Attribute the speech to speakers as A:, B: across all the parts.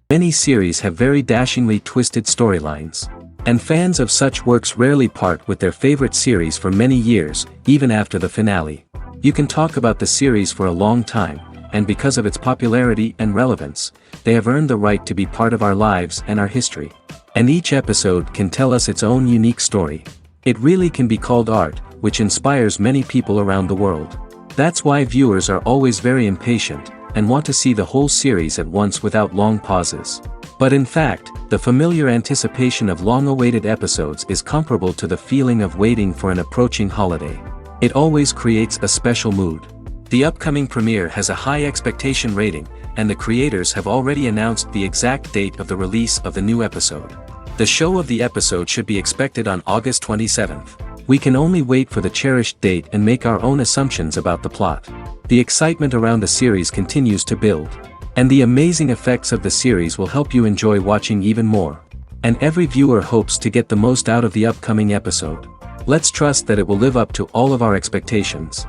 A: Many series have very dashingly twisted storylines. And fans of such works rarely part with their favorite series for many years, even after the finale. You can talk about the series for a long time, and because of its popularity and relevance, they have earned the right to be part of our lives and our history. And each episode can tell us its own unique story. It really can be called art, which inspires many people around the world. That's why viewers are always very impatient, and want to see the whole series at once without long pauses. But in fact, the familiar anticipation of long-awaited episodes is comparable to the feeling of waiting for an approaching holiday. It always creates a special mood. The upcoming premiere has a high expectation rating, and the creators have already announced the exact date of the release of the new episode. The show of the episode should be expected on August 27th. We can only wait for the cherished date and make our own assumptions about the plot. The excitement around the series continues to build. And the amazing effects of the series will help you enjoy watching even more. And every viewer hopes to get the most out of the upcoming episode. Let's trust that it will live up to all of our expectations.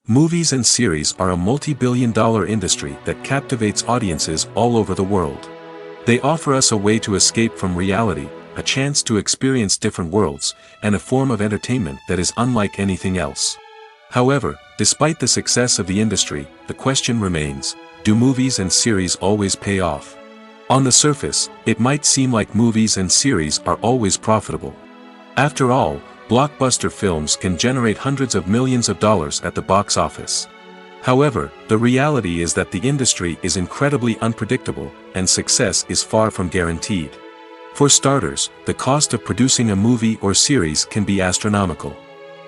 A: Movies and series are a multi-billion-dollar industry that captivates audiences all over the world. They offer us a way to escape from reality, a chance to experience different worlds, and a form of entertainment that is unlike anything else. However, despite the success of the industry, the question remains, do movies and series always pay off? On the surface, it might seem like movies and series are always profitable. After all, blockbuster films can generate hundreds of millions of dollars at the box office. However, the reality is that the industry is incredibly unpredictable, and success is far from guaranteed. For starters, the cost of producing a movie or series can be astronomical.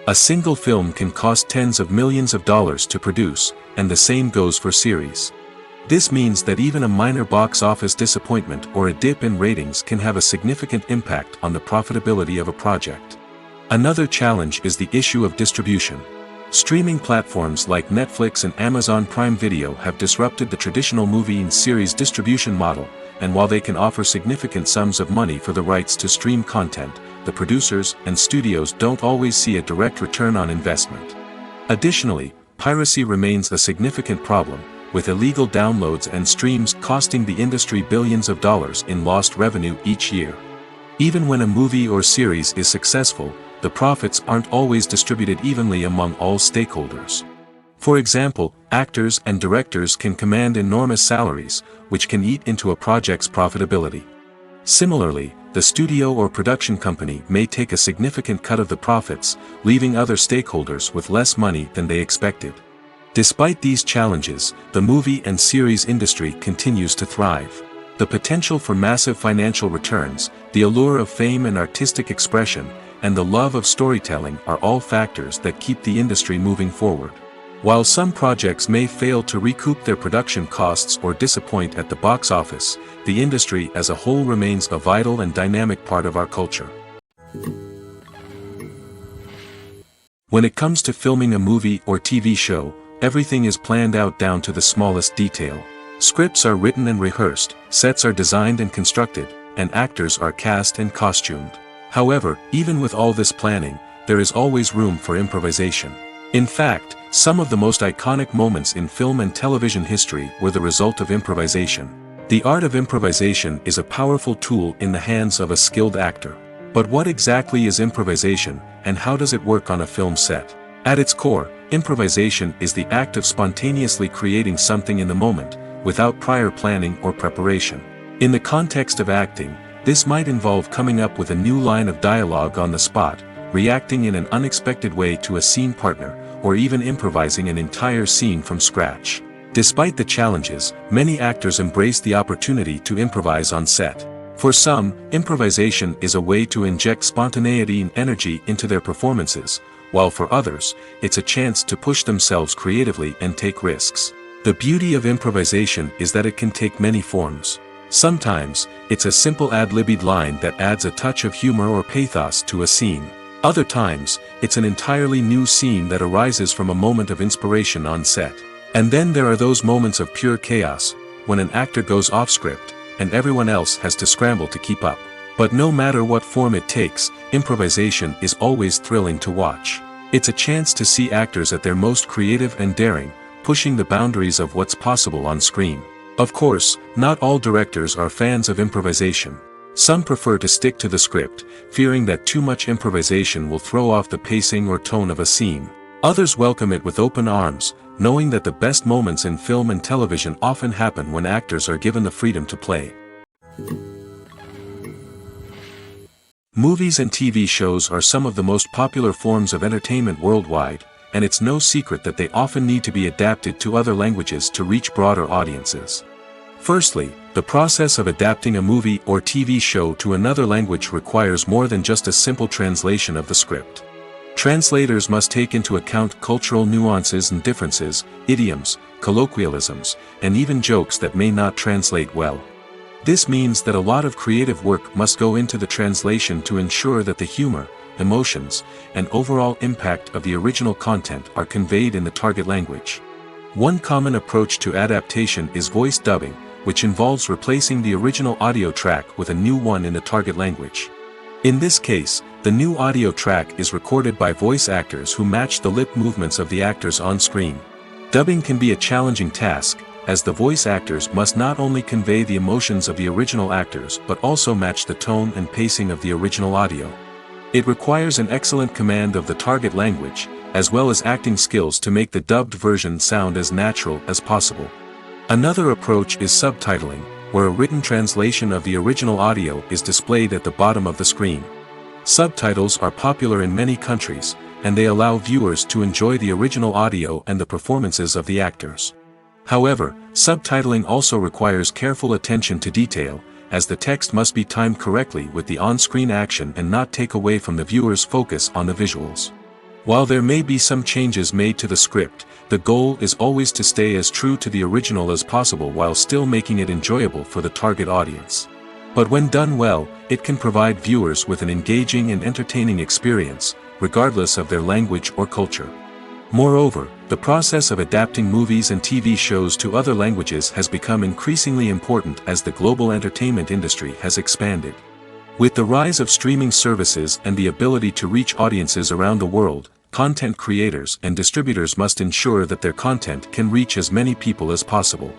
A: A single film can cost tens of millions of dollars to produce, and the same goes for series. This means that even a minor box office disappointment or a dip in ratings can have a significant impact on the profitability of a project. Another challenge is the issue of distribution. Streaming platforms like Netflix and Amazon Prime Video have disrupted the traditional movie and series distribution model, and while they can offer significant sums of money for the rights to stream content, the producers and studios don't always see a direct return on investment. Additionally, piracy remains a significant problem, with illegal downloads and streams costing the industry billions of dollars in lost revenue each year. Even when a movie or series is successful, the profits aren't always distributed evenly among all stakeholders. For example, actors and directors can command enormous salaries, which can eat into a project's profitability. Similarly, the studio or production company may take a significant cut of the profits, leaving other stakeholders with less money than they expected. Despite these challenges, the movie and series industry continues to thrive. The potential for massive financial returns, the allure of fame and artistic expression, and the love of storytelling are all factors that keep the industry moving forward. While some projects may fail to recoup their production costs or disappoint at the box office, the industry as a whole remains a vital and dynamic part of our culture. When it comes to filming a movie or TV show, everything is planned out down to the smallest detail. Scripts are written and rehearsed, sets are designed and constructed, and actors are cast and costumed. However, even with all this planning, there is always room for improvisation. In fact, some of the most iconic moments in film and television history were the result of improvisation. The art of improvisation is a powerful tool in the hands of a skilled actor. But what exactly is improvisation, and how does it work on a film set? At its core, improvisation is the act of spontaneously creating something in the moment, without prior planning or preparation. In the context of acting, this might involve coming up with a new line of dialogue on the spot, reacting in an unexpected way to a scene partner, or even improvising an entire scene from scratch. Despite the challenges, many actors embrace the opportunity to improvise on set. For some, improvisation is a way to inject spontaneity and energy into their performances, while for others, it's a chance to push themselves creatively and take risks. The beauty of improvisation is that it can take many forms. Sometimes, it's a simple ad-libbed line that adds a touch of humor or pathos to a scene. Other times, it's an entirely new scene that arises from a moment of inspiration on set. And then there are those moments of pure chaos, when an actor goes off script, and everyone else has to scramble to keep up. But no matter what form it takes, improvisation is always thrilling to watch. It's a chance to see actors at their most creative and daring, pushing the boundaries of what's possible on screen. Of course, not all directors are fans of improvisation. Some prefer to stick to the script, fearing that too much improvisation will throw off the pacing or tone of a scene. Others welcome it with open arms, knowing that the best moments in film and television often happen when actors are given the freedom to play. Movies and TV shows are some of the most popular forms of entertainment worldwide, and it's no secret that they often need to be adapted to other languages to reach broader audiences. Firstly, the process of adapting a movie or TV show to another language requires more than just a simple translation of the script. Translators must take into account cultural nuances and differences, idioms, colloquialisms, and even jokes that may not translate well. This means that a lot of creative work must go into the translation to ensure that the humor, emotions, and overall impact of the original content are conveyed in the target language. One common approach to adaptation is voice dubbing, which involves replacing the original audio track with a new one in the target language. In this case, the new audio track is recorded by voice actors who match the lip movements of the actors on screen. Dubbing can be a challenging task, as the voice actors must not only convey the emotions of the original actors but also match the tone and pacing of the original audio. It requires an excellent command of the target language, as well as acting skills to make the dubbed version sound as natural as possible. Another approach is subtitling, where a written translation of the original audio is displayed at the bottom of the screen. Subtitles are popular in many countries, and they allow viewers to enjoy the original audio and the performances of the actors. However, subtitling also requires careful attention to detail, as the text must be timed correctly with the on-screen action and not take away from the viewer's focus on the visuals. While there may be some changes made to the script, the goal is always to stay as true to the original as possible while still making it enjoyable for the target audience. But when done well, it can provide viewers with an engaging and entertaining experience, regardless of their language or culture. Moreover, the process of adapting movies and TV shows to other languages has become increasingly important as the global entertainment industry has expanded. With the rise of streaming services and the ability to reach audiences around the world, content creators and distributors must ensure that their content can reach as many people as possible.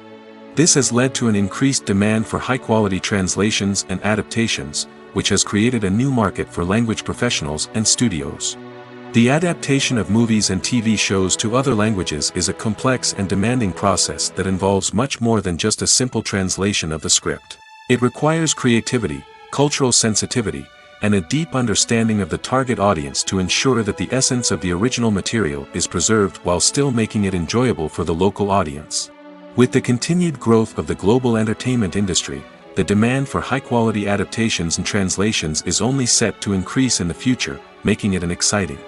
A: This has led to an increased demand for high-quality translations and adaptations, which has created a new market for language professionals and studios. The adaptation of movies and TV shows to other languages is a complex and demanding process that involves much more than just a simple translation of the script. It requires creativity, cultural sensitivity, and a deep understanding of the target audience to ensure that the essence of the original material is preserved while still making it enjoyable for the local audience. With the continued growth of the global entertainment industry, the demand for high-quality adaptations and translations is only set to increase in the future, making it an exciting.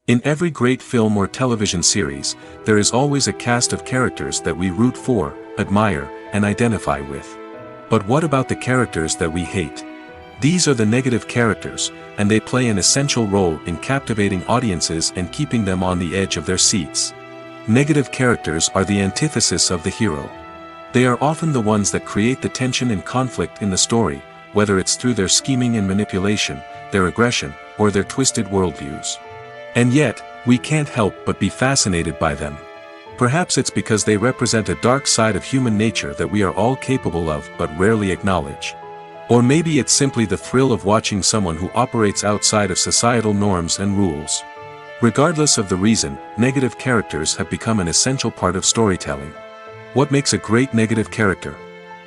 A: In every great film or television series, there is always a cast of characters that we root for, admire, and identify with. But what about the characters that we hate? These are the negative characters, and they play an essential role in captivating audiences and keeping them on the edge of their seats. Negative characters are the antithesis of the hero. They are often the ones that create the tension and conflict in the story, whether it's through their scheming and manipulation, their aggression, or their twisted worldviews. And yet, we can't help but be fascinated by them. Perhaps it's because they represent a dark side of human nature that we are all capable of but rarely acknowledge. Or maybe it's simply the thrill of watching someone who operates outside of societal norms and rules. Regardless of the reason, negative characters have become an essential part of storytelling. What makes a great negative character?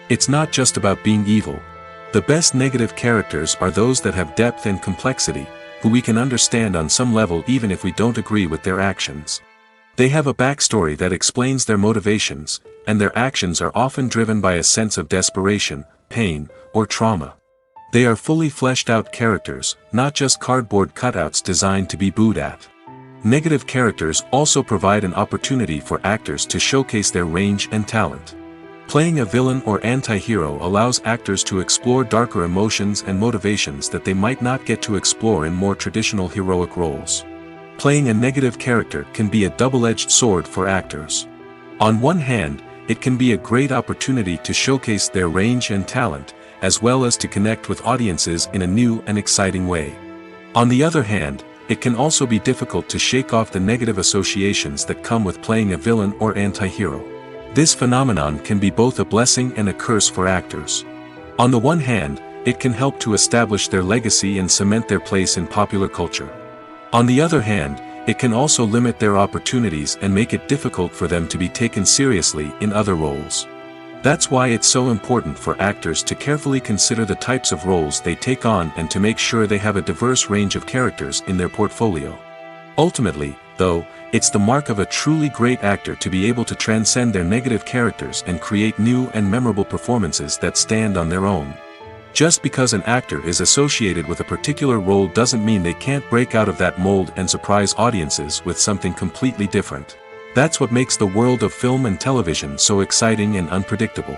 A: It's not just about being evil. The best negative characters are those that have depth and complexity, who we can understand on some level even if we don't agree with their actions. They have a backstory that explains their motivations, and their actions are often driven by a sense of desperation, pain, or trauma. They are fully fleshed out characters, not just cardboard cutouts designed to be booed at. Negative characters also provide an opportunity for actors to showcase their range and talent. Playing a villain or anti-hero allows actors to explore darker emotions and motivations that they might not get to explore in more traditional heroic roles. Playing a negative character can be a double-edged sword for actors. On one hand, it can be a great opportunity to showcase their range and talent, as well as to connect with audiences in a new and exciting way. On the other hand, it can also be difficult to shake off the negative associations that come with playing a villain or anti-hero. This phenomenon can be both a blessing and a curse for actors. On the one hand, it can help to establish their legacy and cement their place in popular culture. On the other hand, it can also limit their opportunities and make it difficult for them to be taken seriously in other roles. That's why it's so important for actors to carefully consider the types of roles they take on and to make sure they have a diverse range of characters in their portfolio. Ultimately, though, it's the mark of a truly great actor to be able to transcend their negative characters and create new and memorable performances that stand on their own. Just because an actor is associated with a particular role doesn't mean they can't break out of that mold and surprise audiences with something completely different. That's what makes the world of film and television so exciting and unpredictable.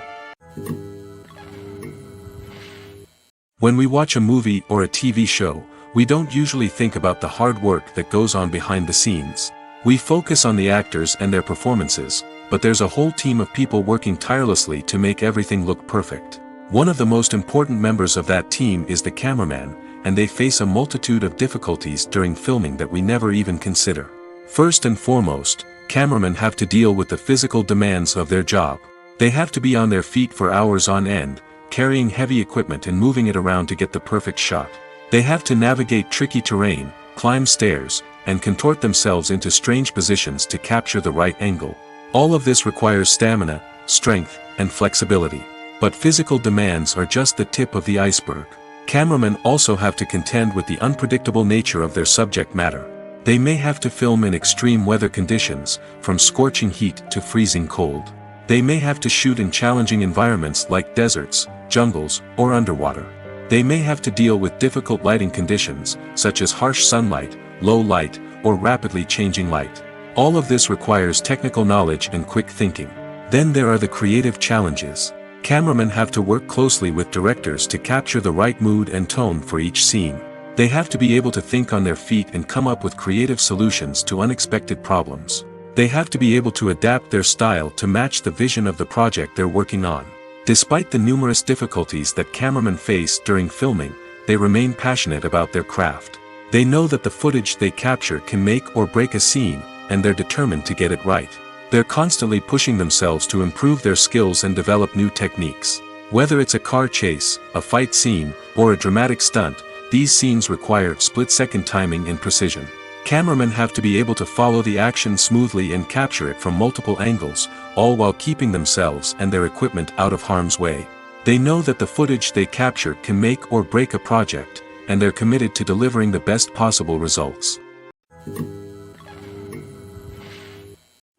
A: When we watch a movie or a TV show, we don't usually think about the hard work that goes on behind the scenes. We focus on the actors and their performances, but there's a whole team of people working tirelessly to make everything look perfect. One of the most important members of that team is the cameraman, and they face a multitude of difficulties during filming that we never even consider. First and foremost, cameramen have to deal with the physical demands of their job. They have to be on their feet for hours on end, carrying heavy equipment and moving it around to get the perfect shot. They have to navigate tricky terrain, climb stairs, and contort themselves into strange positions to capture the right angle. All of this requires stamina, strength, and flexibility. But physical demands are just the tip of the iceberg. Cameramen also have to contend with the unpredictable nature of their subject matter. They may have to film in extreme weather conditions, from scorching heat to freezing cold. They may have to shoot in challenging environments like deserts, jungles, or underwater. They may have to deal with difficult lighting conditions, such as harsh sunlight, low light, or rapidly changing light. All of this requires technical knowledge and quick thinking. Then there are the creative challenges. Cameramen have to work closely with directors to capture the right mood and tone for each scene. They have to be able to think on their feet and come up with creative solutions to unexpected problems. They have to be able to adapt their style to match the vision of the project they're working on. Despite the numerous difficulties that cameramen face during filming, they remain passionate about their craft. They know that the footage they capture can make or break a scene, and they're determined to get it right. They're constantly pushing themselves to improve their skills and develop new techniques. Whether it's a car chase, a fight scene, or a dramatic stunt, these scenes require split-second timing and precision. Cameramen have to be able to follow the action smoothly and capture it from multiple angles, all while keeping themselves and their equipment out of harm's way. They know that the footage they capture can make or break a project, and they're committed to delivering the best possible results.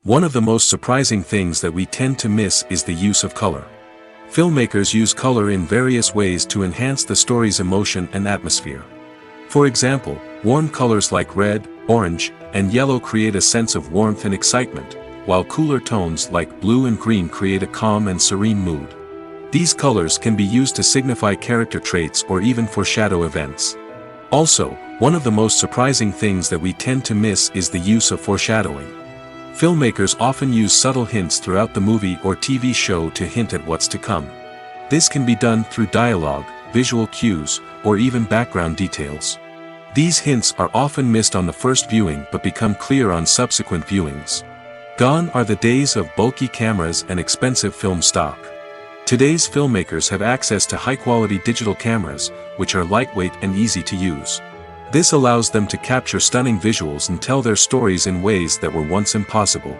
A: One of the most surprising things that we tend to miss is the use of color. Filmmakers use color in various ways to enhance the story's emotion and atmosphere. For example, warm colors like red, orange, and yellow create a sense of warmth and excitement, while cooler tones like blue and green create a calm and serene mood. These colors can be used to signify character traits or even foreshadow events. Also, one of the most surprising things that we tend to miss is the use of foreshadowing. Filmmakers often use subtle hints throughout the movie or TV show to hint at what's to come. This can be done through dialogue, visual cues, or even background details. These hints are often missed on the first viewing but become clear on subsequent viewings. Gone are the days of bulky cameras and expensive film stock. Today's filmmakers have access to high-quality digital cameras, which are lightweight and easy to use. This allows them to capture stunning visuals and tell their stories in ways that were once impossible.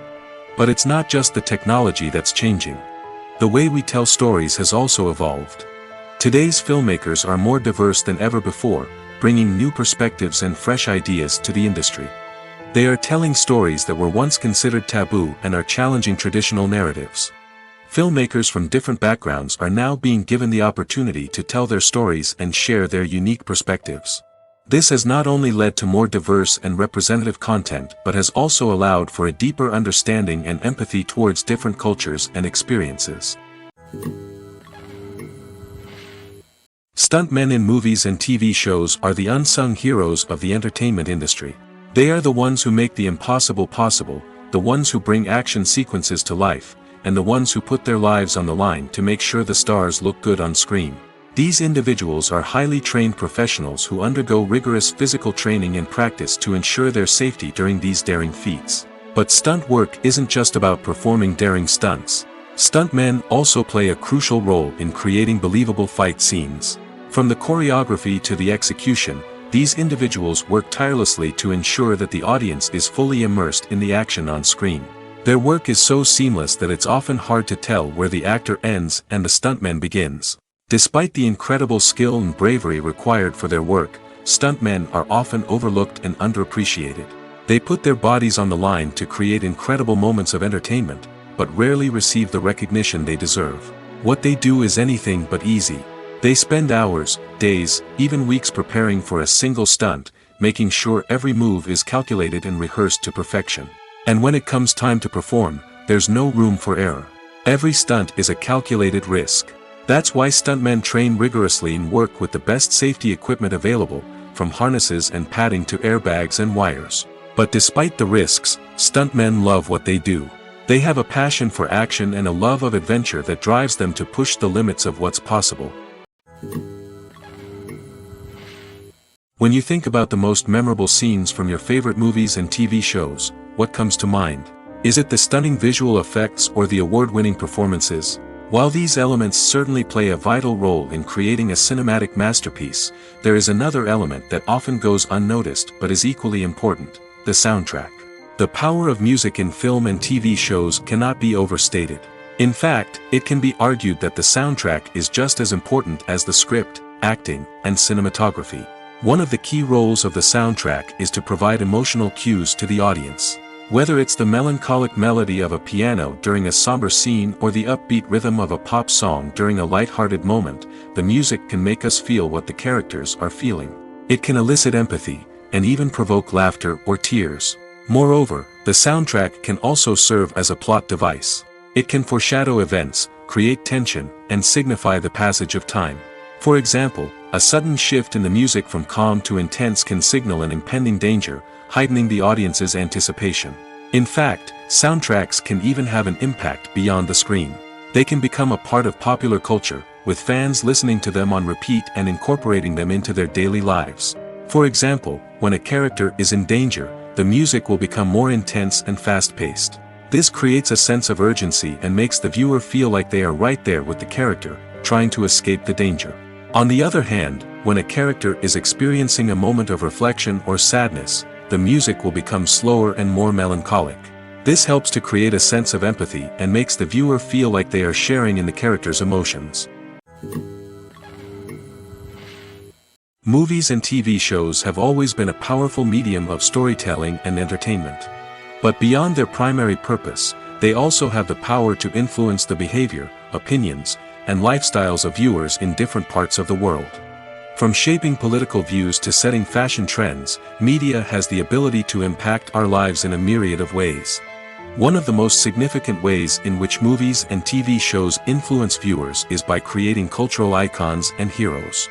A: But it's not just the technology that's changing. The way we tell stories has also evolved. Today's filmmakers are more diverse than ever before, bringing new perspectives and fresh ideas to the industry. They are telling stories that were once considered taboo and are challenging traditional narratives. Filmmakers from different backgrounds are now being given the opportunity to tell their stories and share their unique perspectives. This has not only led to more diverse and representative content but has also allowed for a deeper understanding and empathy towards different cultures and experiences. Stuntmen in movies and TV shows are the unsung heroes of the entertainment industry. They are the ones who make the impossible possible, the ones who bring action sequences to life, and the ones who put their lives on the line to make sure the stars look good on screen. These individuals are highly trained professionals who undergo rigorous physical training and practice to ensure their safety during these daring feats. But stunt work isn't just about performing daring stunts. Stuntmen also play a crucial role in creating believable fight scenes. From the choreography to the execution, these individuals work tirelessly to ensure that the audience is fully immersed in the action on screen. Their work is so seamless that it's often hard to tell where the actor ends and the stuntman begins. Despite the incredible skill and bravery required for their work, stuntmen are often overlooked and underappreciated. They put their bodies on the line to create incredible moments of entertainment, but rarely receive the recognition they deserve. What they do is anything but easy. They spend hours, days, even weeks preparing for a single stunt, making sure every move is calculated and rehearsed to perfection. And when it comes time to perform, there's no room for error. Every stunt is a calculated risk. That's why stuntmen train rigorously and work with the best safety equipment available, from harnesses and padding to airbags and wires. But despite the risks, stuntmen love what they do. They have a passion for action and a love of adventure that drives them to push the limits of what's possible. When you think about the most memorable scenes from your favorite movies and TV shows, what comes to mind? Is it the stunning visual effects or the award-winning performances? While these elements certainly play a vital role in creating a cinematic masterpiece, there is another element that often goes unnoticed but is equally important: the soundtrack. The power of music in film and TV shows cannot be overstated. In fact, it can be argued that the soundtrack is just as important as the script, acting, and cinematography. One of the key roles of the soundtrack is to provide emotional cues to the audience. Whether it's the melancholic melody of a piano during a somber scene or the upbeat rhythm of a pop song during a light-hearted moment, the music can make us feel what the characters are feeling. It can elicit empathy, and even provoke laughter or tears. Moreover, the soundtrack can also serve as a plot device. It can foreshadow events, create tension, and signify the passage of time. For example, a sudden shift in the music from calm to intense can signal an impending danger, heightening the audience's anticipation. In fact, soundtracks can even have an impact beyond the screen. They can become a part of popular culture, with fans listening to them on repeat and incorporating them into their daily lives. For example, when a character is in danger, the music will become more intense and fast-paced. This creates a sense of urgency and makes the viewer feel like they are right there with the character, trying to escape the danger. On the other hand, when a character is experiencing a moment of reflection or sadness, the music will become slower and more melancholic. This helps to create a sense of empathy and makes the viewer feel like they are sharing in the character's emotions. Movies and TV shows have always been a powerful medium of storytelling and entertainment. But beyond their primary purpose, they also have the power to influence the behavior, opinions, and lifestyles of viewers in different parts of the world. From shaping political views to setting fashion trends, media has the ability to impact our lives in a myriad of ways. One of the most significant ways in which movies and TV shows influence viewers is by creating cultural icons and heroes.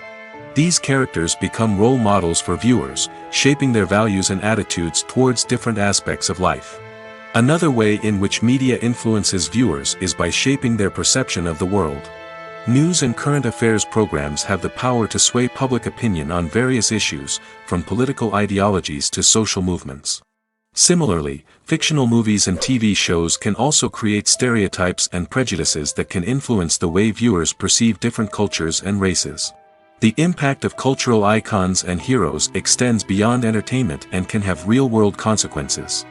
A: These characters become role models for viewers, shaping their values and attitudes towards different aspects of life. Another way in which media influences viewers is by shaping their perception of the world. News and current affairs programs have the power to sway public opinion on various issues, from political ideologies to social movements. Similarly, fictional movies and TV shows can also create stereotypes and prejudices that can influence the way viewers perceive different cultures and races. The impact of cultural icons and heroes extends beyond entertainment and can have real-world consequences.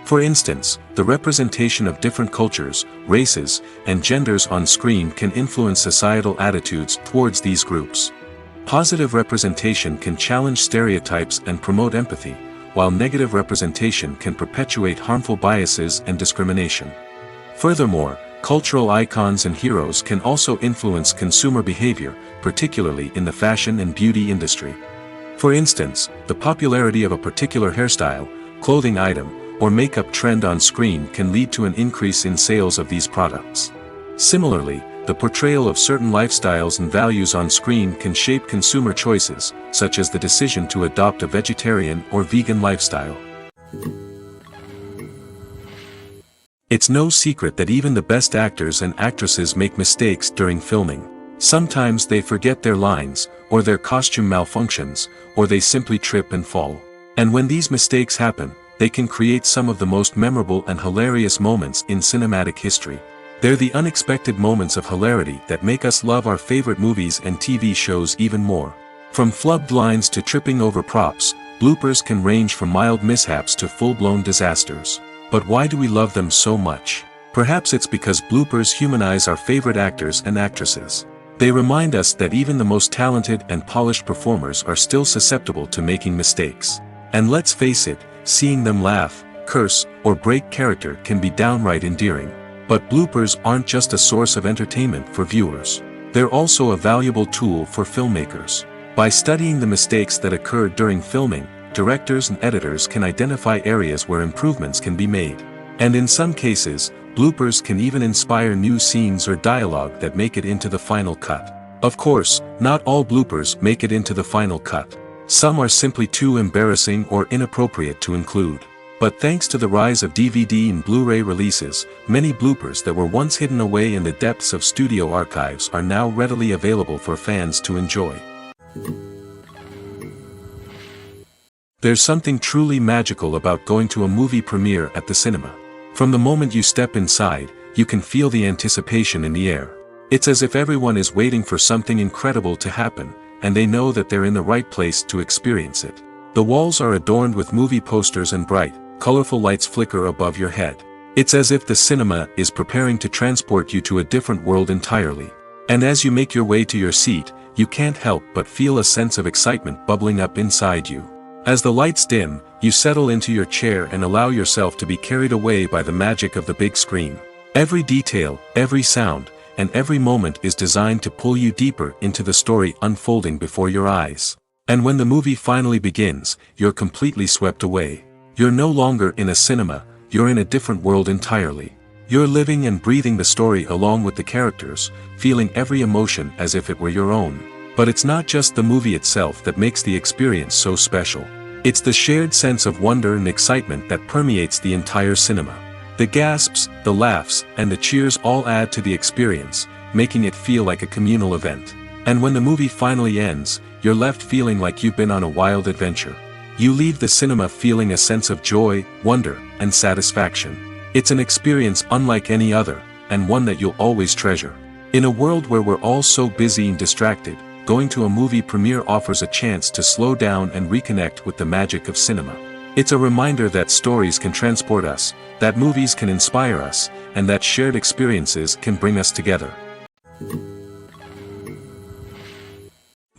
A: For instance, the representation of different cultures, races, and genders on screen can influence societal attitudes towards these groups. Positive representation can challenge stereotypes and promote empathy, while negative representation can perpetuate harmful biases and discrimination. Furthermore, cultural icons and heroes can also influence consumer behavior, particularly in the fashion and beauty industry. For instance, the popularity of a particular hairstyle, clothing item, or makeup trend on screen can lead to an increase in sales of these products. Similarly, the portrayal of certain lifestyles and values on screen can shape consumer choices, such as the decision to adopt a vegetarian or vegan lifestyle. It's no secret that even the best actors and actresses make mistakes during filming. Sometimes they forget their lines, or their costume malfunctions, or they simply trip and fall. And when these mistakes happen, they can create some of the most memorable and hilarious moments in cinematic history. They're the unexpected moments of hilarity that make us love our favorite movies and TV shows even more. From flubbed lines to tripping over props, bloopers can range from mild mishaps to full-blown disasters. But why do we love them so much? Perhaps it's because bloopers humanize our favorite actors and actresses. They remind us that even the most talented and polished performers are still susceptible to making mistakes. And let's face it, seeing them laugh, curse, or break character can be downright endearing. But bloopers aren't just a source of entertainment for viewers. They're also a valuable tool for filmmakers. By studying the mistakes that occurred during filming, directors and editors can identify areas where improvements can be made. And in some cases, bloopers can even inspire new scenes or dialogue that make it into the final cut. Of course, not all bloopers make it into the final cut. Some are simply too embarrassing or inappropriate to include. But thanks to the rise of DVD and Blu-ray releases, many bloopers that were once hidden away in the depths of studio archives are now readily available for fans to enjoy. There's something truly magical about going to a movie premiere at the cinema. From the moment you step inside, you can feel the anticipation in the air. It's as if everyone is waiting for something incredible to happen, and they know that they're in the right place to experience it. The walls are adorned with movie posters and bright, colorful lights flicker above your head. It's as if the cinema is preparing to transport you to a different world entirely. And as you make your way to your seat, you can't help but feel a sense of excitement bubbling up inside you. As the lights dim, you settle into your chair and allow yourself to be carried away by the magic of the big screen. Every detail, every sound, and every moment is designed to pull you deeper into the story unfolding before your eyes. And when the movie finally begins, you're completely swept away. You're no longer in a cinema, you're in a different world entirely. You're living and breathing the story along with the characters, feeling every emotion as if it were your own. But it's not just the movie itself that makes the experience so special. It's the shared sense of wonder and excitement that permeates the entire cinema. The gasps, the laughs, and the cheers all add to the experience, making it feel like a communal event. And when the movie finally ends, you're left feeling like you've been on a wild adventure. You leave the cinema feeling a sense of joy, wonder, and satisfaction. It's an experience unlike any other, and one that you'll always treasure. In a world where we're all so busy and distracted, going to a movie premiere offers a chance to slow down and reconnect with the magic of cinema. It's a reminder that stories can transport us, that movies can inspire us, and that shared experiences can bring us together.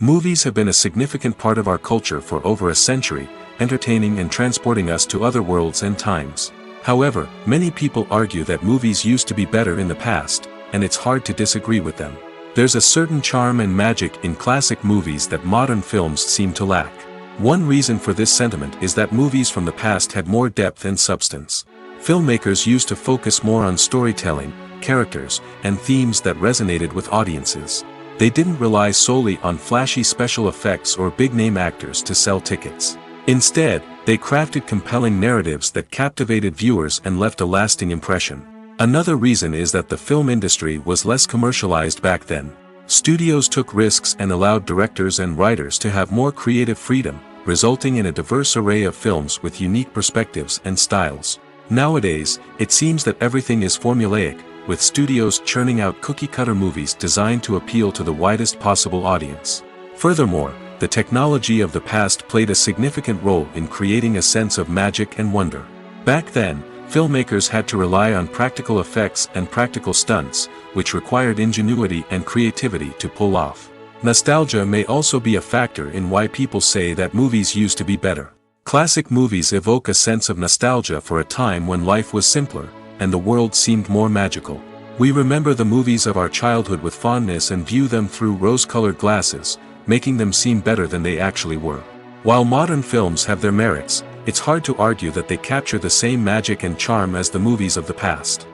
A: Movies have been a significant part of our culture for over a century, entertaining and transporting us to other worlds and times. However, many people argue that movies used to be better in the past, and it's hard to disagree with them. There's a certain charm and magic in classic movies that modern films seem to lack. One reason for this sentiment is that movies from the past had more depth and substance. Filmmakers used to focus more on storytelling, characters, and themes that resonated with audiences. They didn't rely solely on flashy special effects or big-name actors to sell tickets. Instead, they crafted compelling narratives that captivated viewers and left a lasting impression. Another reason is that the film industry was less commercialized back then. Studios took risks and allowed directors and writers to have more creative freedom, resulting in a diverse array of films with unique perspectives and styles. Nowadays, it seems that everything is formulaic, with studios churning out cookie-cutter movies designed to appeal to the widest possible audience. Furthermore, the technology of the past played a significant role in creating a sense of magic and wonder. Back then, filmmakers had to rely on practical effects and practical stunts, which required ingenuity and creativity to pull off. Nostalgia may also be a factor in why people say that movies used to be better. Classic movies evoke a sense of nostalgia for a time when life was simpler, and the world seemed more magical. We remember the movies of our childhood with fondness and view them through rose-colored glasses, making them seem better than they actually were. While modern films have their merits, it's hard to argue that they capture the same magic and charm as the movies of the past.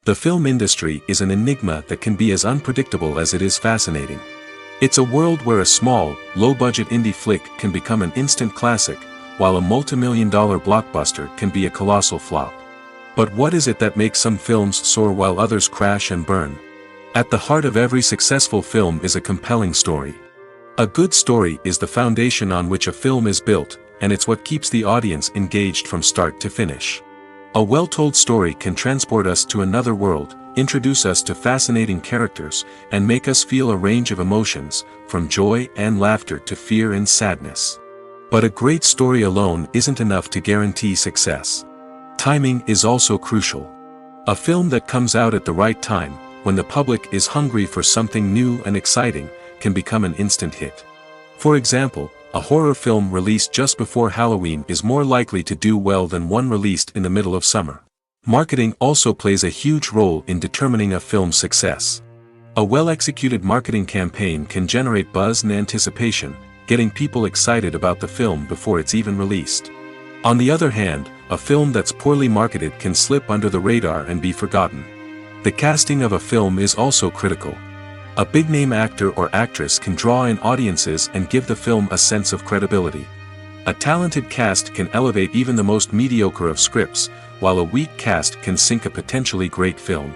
A: The film industry is an enigma that can be as unpredictable as it is fascinating. It's a world where a small, low-budget indie flick can become an instant classic, while a multi-million-dollar blockbuster can be a colossal flop. But what is it that makes some films soar while others crash and burn? At the heart of every successful film is a compelling story. A good story is the foundation on which a film is built, and it's what keeps the audience engaged from start to finish. A well-told story can transport us to another world, introduce us to fascinating characters, and make us feel a range of emotions, from joy and laughter to fear and sadness. But a great story alone isn't enough to guarantee success. Timing is also crucial. A film that comes out at the right time, when the public is hungry for something new and exciting, can become an instant hit. For example, a horror film released just before Halloween is more likely to do well than one released in the middle of summer. Marketing also plays a huge role in determining a film's success. A well-executed marketing campaign can generate buzz and anticipation, getting people excited about the film before it's even released. On the other hand, a film that's poorly marketed can slip under the radar and be forgotten. The casting of a film is also critical. A big-name actor or actress can draw in audiences and give the film a sense of credibility. A talented cast can elevate even the most mediocre of scripts, while a weak cast can sink a potentially great film.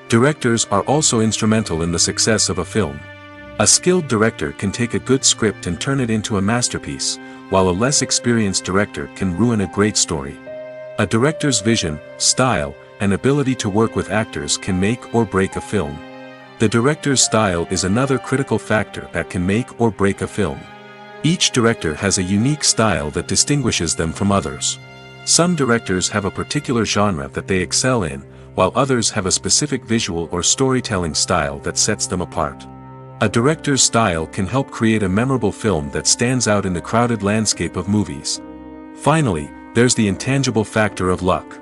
A: Directors are also instrumental in the success of a film. A skilled director can take a good script and turn it into a masterpiece, while a less experienced director can ruin a great story. A director's vision, style, and ability to work with actors can make or break a film. The director's style is another critical factor that can make or break a film. Each director has a unique style that distinguishes them from others. Some directors have a particular genre that they excel in, while others have a specific visual or storytelling style that sets them apart. A director's style can help create a memorable film that stands out in the crowded landscape of movies. Finally, there's the intangible factor of luck.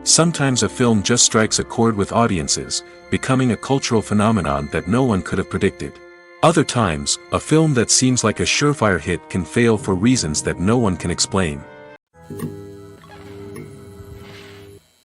A: Sometimes a film just strikes a chord with audiences, becoming a cultural phenomenon that no one could have predicted. Other times, a film that seems like a surefire hit can fail for reasons that no one can explain.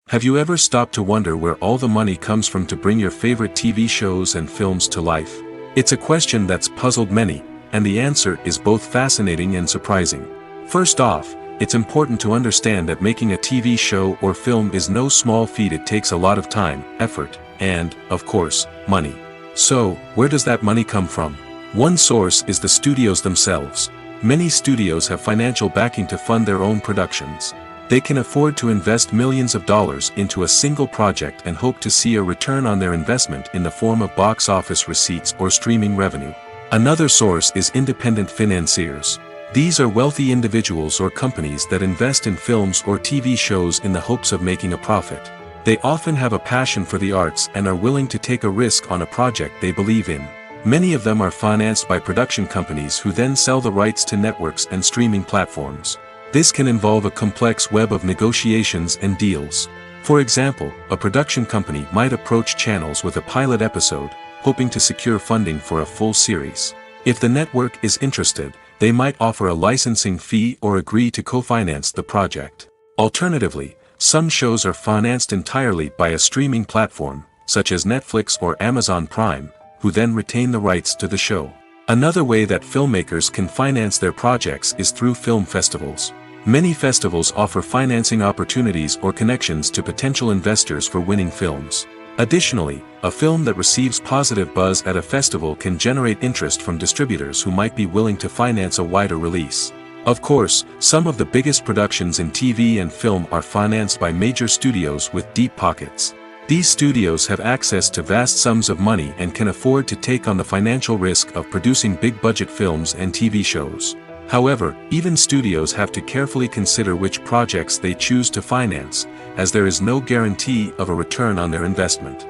A: Have you ever stopped to wonder where all the money comes from to bring your favorite TV shows and films to life? It's a question that's puzzled many, and the answer is both fascinating and surprising. First off, it's important to understand that making a TV show or film is no small feat. It takes a lot of time, effort, and, of course, money. So, where does that money come from? One source is the studios themselves. Many studios have financial backing to fund their own productions. They can afford to invest millions of dollars into a single project and hope to see a return on their investment in the form of box office receipts or streaming revenue. Another source is independent financiers. These are wealthy individuals or companies that invest in films or TV shows in the hopes of making a profit. They often have a passion for the arts and are willing to take a risk on a project they believe in. Many of them are financed by production companies who then sell the rights to networks and streaming platforms. This can involve a complex web of negotiations and deals. For example, a production company might approach channels with a pilot episode, hoping to secure funding for a full series. If the network is interested, they might offer a licensing fee or agree to co-finance the project. Alternatively, some shows are financed entirely by a streaming platform, such as Netflix or Amazon Prime, who then retain the rights to the show. Another way that filmmakers can finance their projects is through film festivals. Many festivals offer financing opportunities or connections to potential investors for winning films. Additionally, a film that receives positive buzz at a festival can generate interest from distributors who might be willing to finance a wider release. Of course, some of the biggest productions in TV and film are financed by major studios with deep pockets. These studios have access to vast sums of money and can afford to take on the financial risk of producing big-budget films and TV shows. However, even studios have to carefully consider which projects they choose to finance, as there is no guarantee of a return on their investment.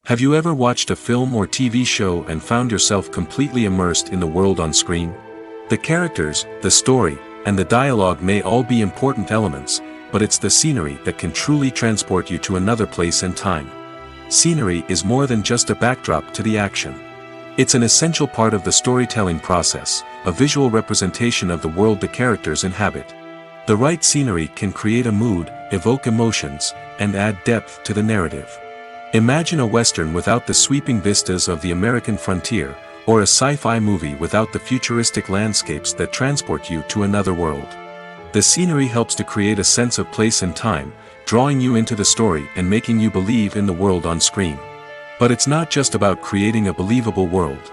A: Have you ever watched a film or TV show and found yourself completely immersed in the world on screen? The characters, the story, and the dialogue may all be important elements, but it's the scenery that can truly transport you to another place and time. Scenery is more than just a backdrop to the action. It's an essential part of the storytelling process, a visual representation of the world the characters inhabit. The right scenery can create a mood, evoke emotions, and add depth to the narrative. Imagine a Western without the sweeping vistas of the American frontier, or a sci-fi movie without the futuristic landscapes that transport you to another world. The scenery helps to create a sense of place and time, drawing you into the story and making you believe in the world on screen. But it's not just about creating a believable world.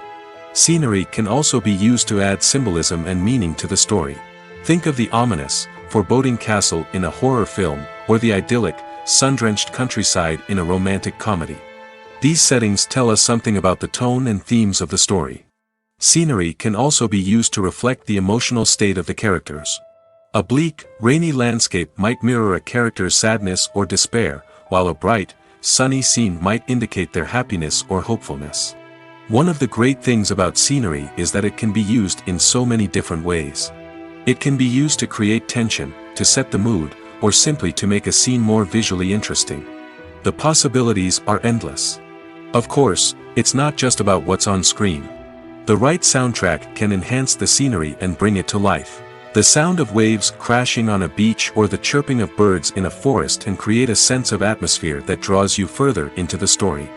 A: Scenery can also be used to add symbolism and meaning to the story. Think of the ominous, foreboding castle in a horror film, or the idyllic, sun-drenched countryside in a romantic comedy. These settings tell us something about the tone and themes of the story. Scenery can also be used to reflect the emotional state of the characters. A bleak, rainy landscape might mirror a character's sadness or despair, while a bright, sunny scene might indicate their happiness or hopefulness. One of the great things about scenery is that it can be used in so many different ways. It can be used to create tension, to set the mood, or simply to make a scene more visually interesting. The possibilities are endless. Of course, it's not just about what's on screen. The right soundtrack can enhance the scenery and bring it to life. The sound of waves crashing on a beach or the chirping of birds in a forest can create a sense of atmosphere that draws you further into the story.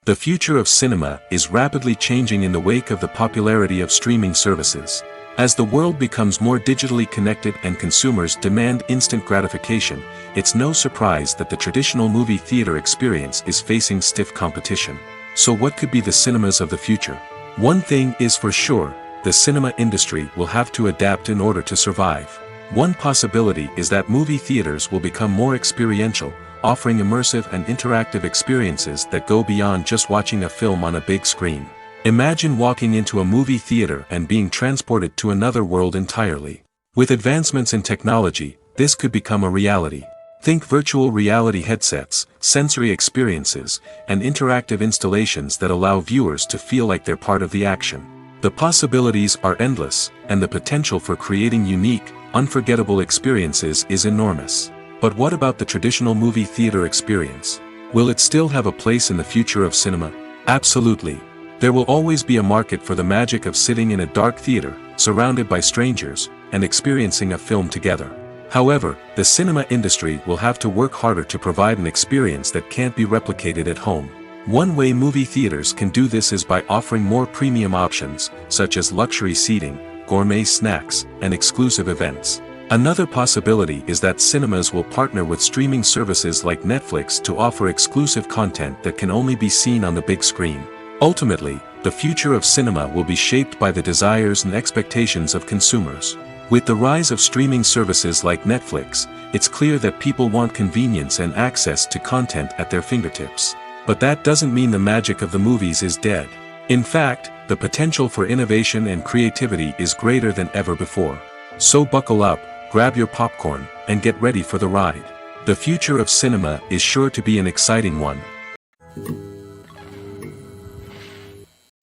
A: The future of cinema is rapidly changing in the wake of the popularity of streaming services. As the world becomes more digitally connected and consumers demand instant gratification, it's no surprise that the traditional movie theater experience is facing stiff competition. So what could be the cinemas of the future? One thing is for sure, the cinema industry will have to adapt in order to survive. One possibility is that movie theaters will become more experiential, offering immersive and interactive experiences that go beyond just watching a film on a big screen. Imagine walking into a movie theater and being transported to another world entirely. With advancements in technology, this could become a reality. Think virtual reality headsets, sensory experiences, and interactive installations that allow viewers to feel like they're part of the action. The possibilities are endless, and the potential for creating unique, unforgettable experiences is enormous. But what about the traditional movie theater experience? Will it still have a place in the future of cinema? Absolutely. There will always be a market for the magic of sitting in a dark theater, surrounded by strangers, and experiencing a film together. However, the cinema industry will have to work harder to provide an experience that can't be replicated at home. One way movie theaters can do this is by offering more premium options, such as luxury seating, gourmet snacks, and exclusive events. Another possibility is that cinemas will partner with streaming services like Netflix to offer exclusive content that can only be seen on the big screen. Ultimately, the future of cinema will be shaped by the desires and expectations of consumers. With the rise of streaming services like Netflix, it's clear that people want convenience and access to content at their fingertips. But that doesn't mean the magic of the movies is dead. In fact, the potential for innovation and creativity is greater than ever before. So buckle up, grab your popcorn, and get ready for the ride. The future of cinema is sure to be an exciting one.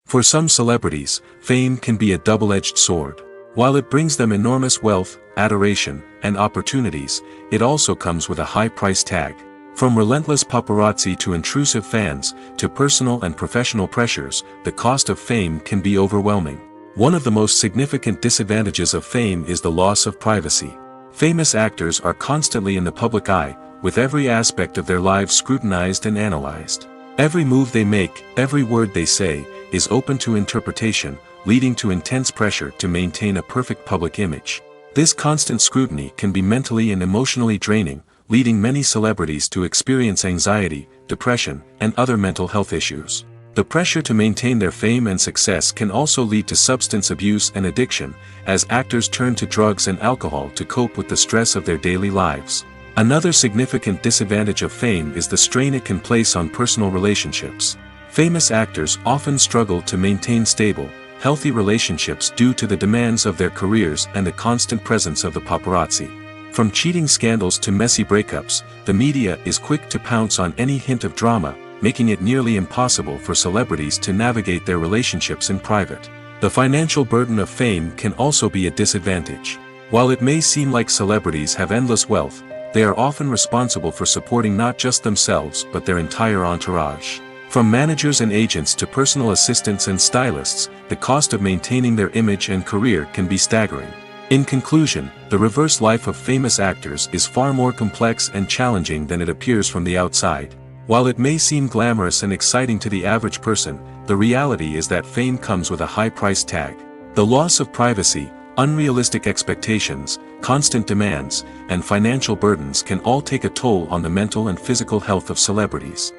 A: For some celebrities, fame can be a double-edged sword. While it brings them enormous wealth, adoration, and opportunities, it also comes with a high price tag. From relentless paparazzi to intrusive fans, to personal and professional pressures, the cost of fame can be overwhelming. One of the most significant disadvantages of fame is the loss of privacy. Famous actors are constantly in the public eye, with every aspect of their lives scrutinized and analyzed. Every move they make, every word they say, is open to interpretation, leading to intense pressure to maintain a perfect public image. This constant scrutiny can be mentally and emotionally draining, leading many celebrities to experience anxiety, depression, and other mental health issues. The pressure to maintain their fame and success can also lead to substance abuse and addiction, as actors turn to drugs and alcohol to cope with the stress of their daily lives. Another significant disadvantage of fame is the strain it can place on personal relationships. Famous actors often struggle to maintain stable, healthy relationships due to the demands of their careers and the constant presence of the paparazzi. From cheating scandals to messy breakups, the media is quick to pounce on any hint of drama, making it nearly impossible for celebrities to navigate their relationships in private. The financial burden of fame can also be a disadvantage. While it may seem like celebrities have endless wealth, they are often responsible for supporting not just themselves but their entire entourage. From managers and agents to personal assistants and stylists, the cost of maintaining their image and career can be staggering. In conclusion, the reverse life of famous actors is far more complex and challenging than it appears from the outside. While it may seem glamorous and exciting to the average person, the reality is that fame comes with a high price tag. The loss of privacy, unrealistic expectations, constant demands, and financial burdens can all take a toll on the mental and physical health of celebrities.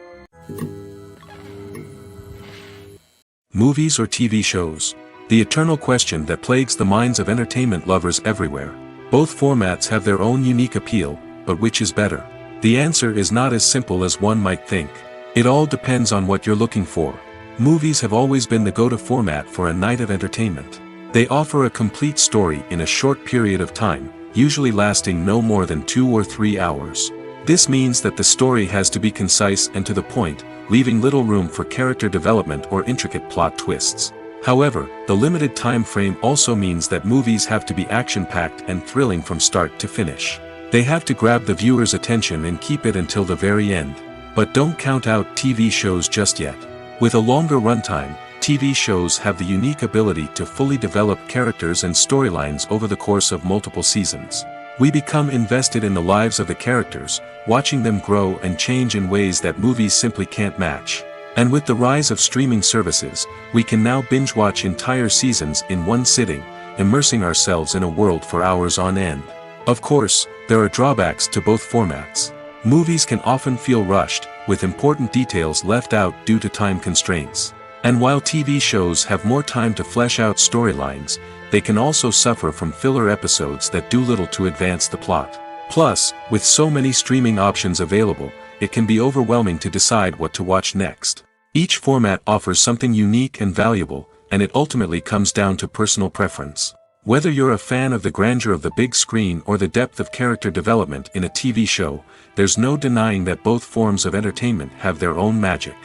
A: Movies or TV shows? The eternal question that plagues the minds of entertainment lovers everywhere. Both formats have their own unique appeal, but which is better? The answer is not as simple as one might think. It all depends on what you're looking for. Movies have always been the go-to format for a night of entertainment. They offer a complete story in a short period of time, usually lasting no more than 2 or 3 hours. This means that the story has to be concise and to the point, leaving little room for character development or intricate plot twists. However, the limited time frame also means that movies have to be action-packed and thrilling from start to finish. They have to grab the viewer's attention and keep it until the very end. But don't count out TV shows just yet. With a longer runtime, TV shows have the unique ability to fully develop characters and storylines over the course of multiple seasons. We become invested in the lives of the characters, watching them grow and change in ways that movies simply can't match. And with the rise of streaming services, we can now binge-watch entire seasons in one sitting, immersing ourselves in a world for hours on end. Of course, there are drawbacks to both formats. Movies can often feel rushed, with important details left out due to time constraints. And while TV shows have more time to flesh out storylines, they can also suffer from filler episodes that do little to advance the plot. Plus, with so many streaming options available, it can be overwhelming to decide what to watch next. Each format offers something unique and valuable, and it ultimately comes down to personal preference. Whether you're a fan of the grandeur of the big screen or the depth of character development in a TV show, there's no denying that both forms of entertainment have their own magic.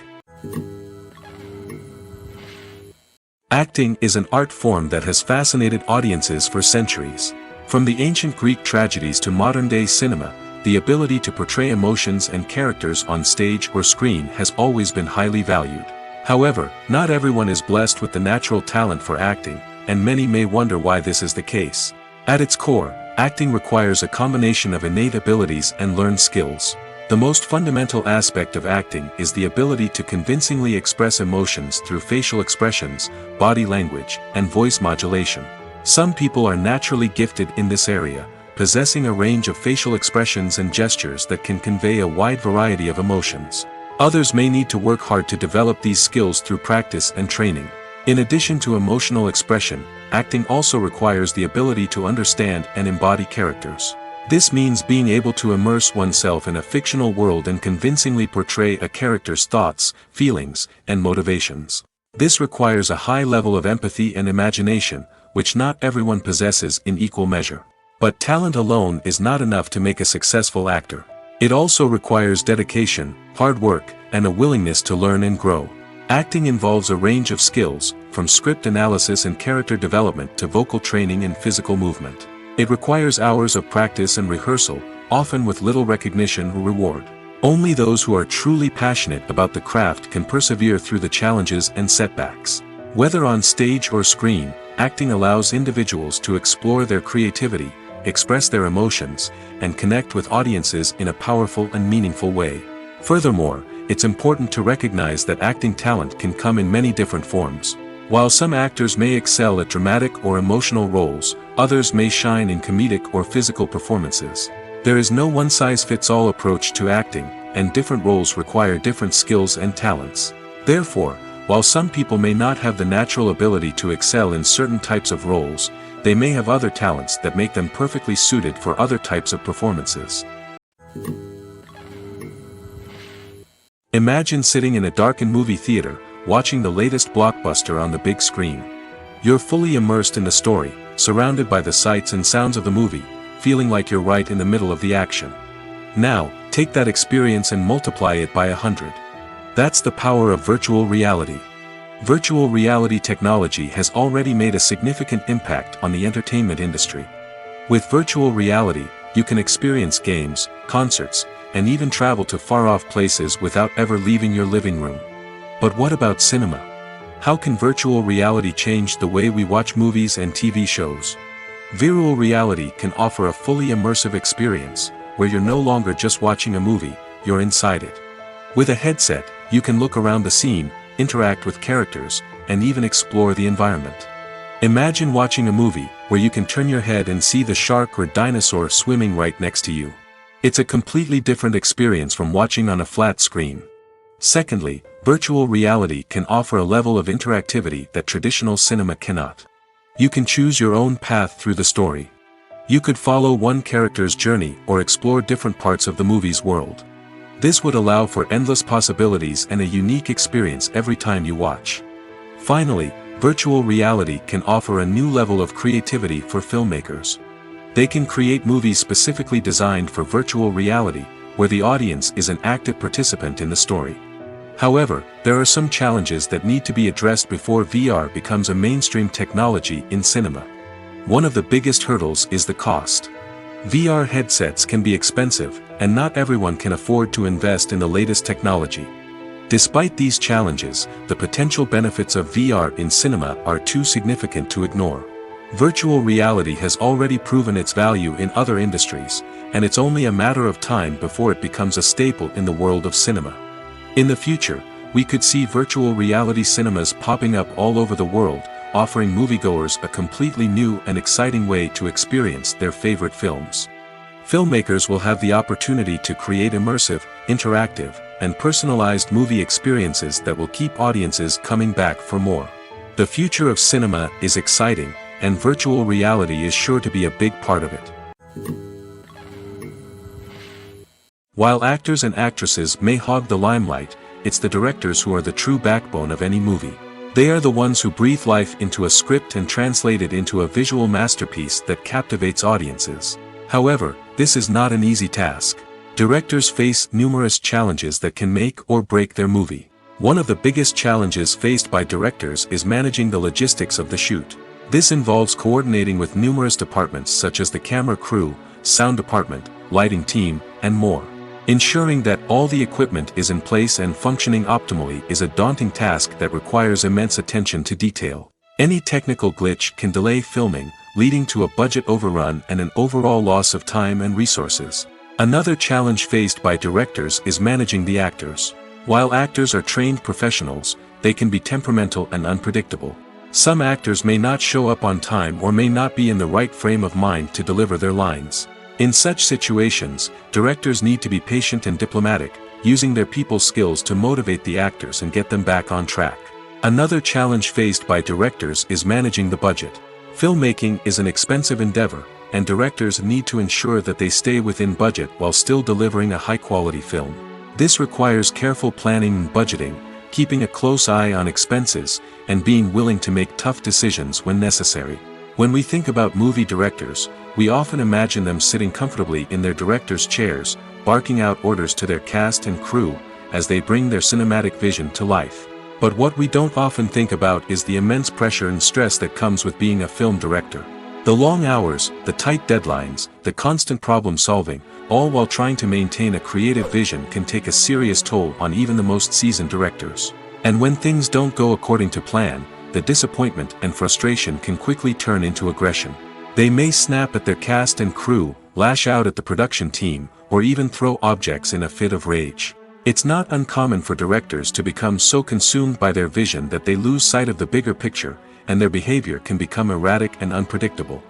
A: Acting is an art form that has fascinated audiences for centuries. From the ancient Greek tragedies to modern-day cinema, the ability to portray emotions and characters on stage or screen has always been highly valued. However, not everyone is blessed with the natural talent for acting, and many may wonder why this is the case. At its core, acting requires a combination of innate abilities and learned skills. The most fundamental aspect of acting is the ability to convincingly express emotions through facial expressions, body language, and voice modulation. Some people are naturally gifted in this area, possessing a range of facial expressions and gestures that can convey a wide variety of emotions. Others may need to work hard to develop these skills through practice and training. In addition to emotional expression, acting also requires the ability to understand and embody characters. This means being able to immerse oneself in a fictional world and convincingly portray a character's thoughts, feelings, and motivations. This requires a high level of empathy and imagination, which not everyone possesses in equal measure. But talent alone is not enough to make a successful actor. It also requires dedication, hard work, and a willingness to learn and grow. Acting involves a range of skills, from script analysis and character development to vocal training and physical movement. It requires hours of practice and rehearsal, often with little recognition or reward. Only those who are truly passionate about the craft can persevere through the challenges and setbacks. Whether on stage or screen, acting allows individuals to explore their creativity, express their emotions, and connect with audiences in a powerful and meaningful way. Furthermore, it's important to recognize that acting talent can come in many different forms. While some actors may excel at dramatic or emotional roles, others may shine in comedic or physical performances. There is no one-size-fits-all approach to acting, and different roles require different skills and talents. Therefore, while some people may not have the natural ability to excel in certain types of roles, they may have other talents that make them perfectly suited for other types of performances. Imagine sitting in a darkened movie theater, watching the latest blockbuster on the big screen. You're fully immersed in the story, surrounded by the sights and sounds of the movie, feeling like you're right in the middle of the action. Now, take that experience and multiply it by 100. That's the power of virtual reality. Virtual reality technology has already made a significant impact on the entertainment industry. With virtual reality, you can experience games, concerts, and even travel to far-off places without ever leaving your living room. But what about cinema? How can virtual reality change the way we watch movies and TV shows? Virtual reality can offer a fully immersive experience, where you're no longer just watching a movie, you're inside it. With a headset, you can look around the scene, interact with characters, and even explore the environment. Imagine watching a movie where you can turn your head and see the shark or dinosaur swimming right next to you. It's a completely different experience from watching on a flat screen. Secondly, virtual reality can offer a level of interactivity that traditional cinema cannot. You can choose your own path through the story. You could follow one character's journey or explore different parts of the movie's world. This would allow for endless possibilities and a unique experience every time you watch. Finally, virtual reality can offer a new level of creativity for filmmakers. They can create movies specifically designed for virtual reality, where the audience is an active participant in the story. However, there are some challenges that need to be addressed before VR becomes a mainstream technology in cinema. One of the biggest hurdles is the cost. VR headsets can be expensive, and not everyone can afford to invest in the latest technology. Despite these challenges, the potential benefits of VR in cinema are too significant to ignore. Virtual reality has already proven its value in other industries, and it's only a matter of time before it becomes a staple in the world of cinema. In the future, we could see virtual reality cinemas popping up all over the world, offering moviegoers a completely new and exciting way to experience their favorite films. Filmmakers will have the opportunity to create immersive, interactive, and personalized movie experiences that will keep audiences coming back for more. The future of cinema is exciting, and virtual reality is sure to be a big part of it. While actors and actresses may hog the limelight, it's the directors who are the true backbone of any movie. They are the ones who breathe life into a script and translate it into a visual masterpiece that captivates audiences. However, this is not an easy task. Directors face numerous challenges that can make or break their movie. One of the biggest challenges faced by directors is managing the logistics of the shoot. This involves coordinating with numerous departments such as the camera crew, sound department, lighting team, and more. Ensuring that all the equipment is in place and functioning optimally is a daunting task that requires immense attention to detail. Any technical glitch can delay filming, leading to a budget overrun and an overall loss of time and resources. Another challenge faced by directors is managing the actors. While actors are trained professionals, they can be temperamental and unpredictable. Some actors may not show up on time or may not be in the right frame of mind to deliver their lines. In such situations, directors need to be patient and diplomatic, using their people skills to motivate the actors and get them back on track. Another challenge faced by directors is managing the budget. Filmmaking is an expensive endeavor, and directors need to ensure that they stay within budget while still delivering a high-quality film. This requires careful planning and budgeting, keeping a close eye on expenses, and being willing to make tough decisions when necessary. When we think about movie directors, we often imagine them sitting comfortably in their director's chairs, barking out orders to their cast and crew, as they bring their cinematic vision to life. But what we don't often think about is the immense pressure and stress that comes with being a film director. The long hours, the tight deadlines, the constant problem solving, all while trying to maintain a creative vision can take a serious toll on even the most seasoned directors. And when things don't go according to plan, the disappointment and frustration can quickly turn into aggression. They may snap at their cast and crew, lash out at the production team, or even throw objects in a fit of rage. It's not uncommon for directors to become so consumed by their vision that they lose sight of the bigger picture, and their behavior can become erratic and unpredictable.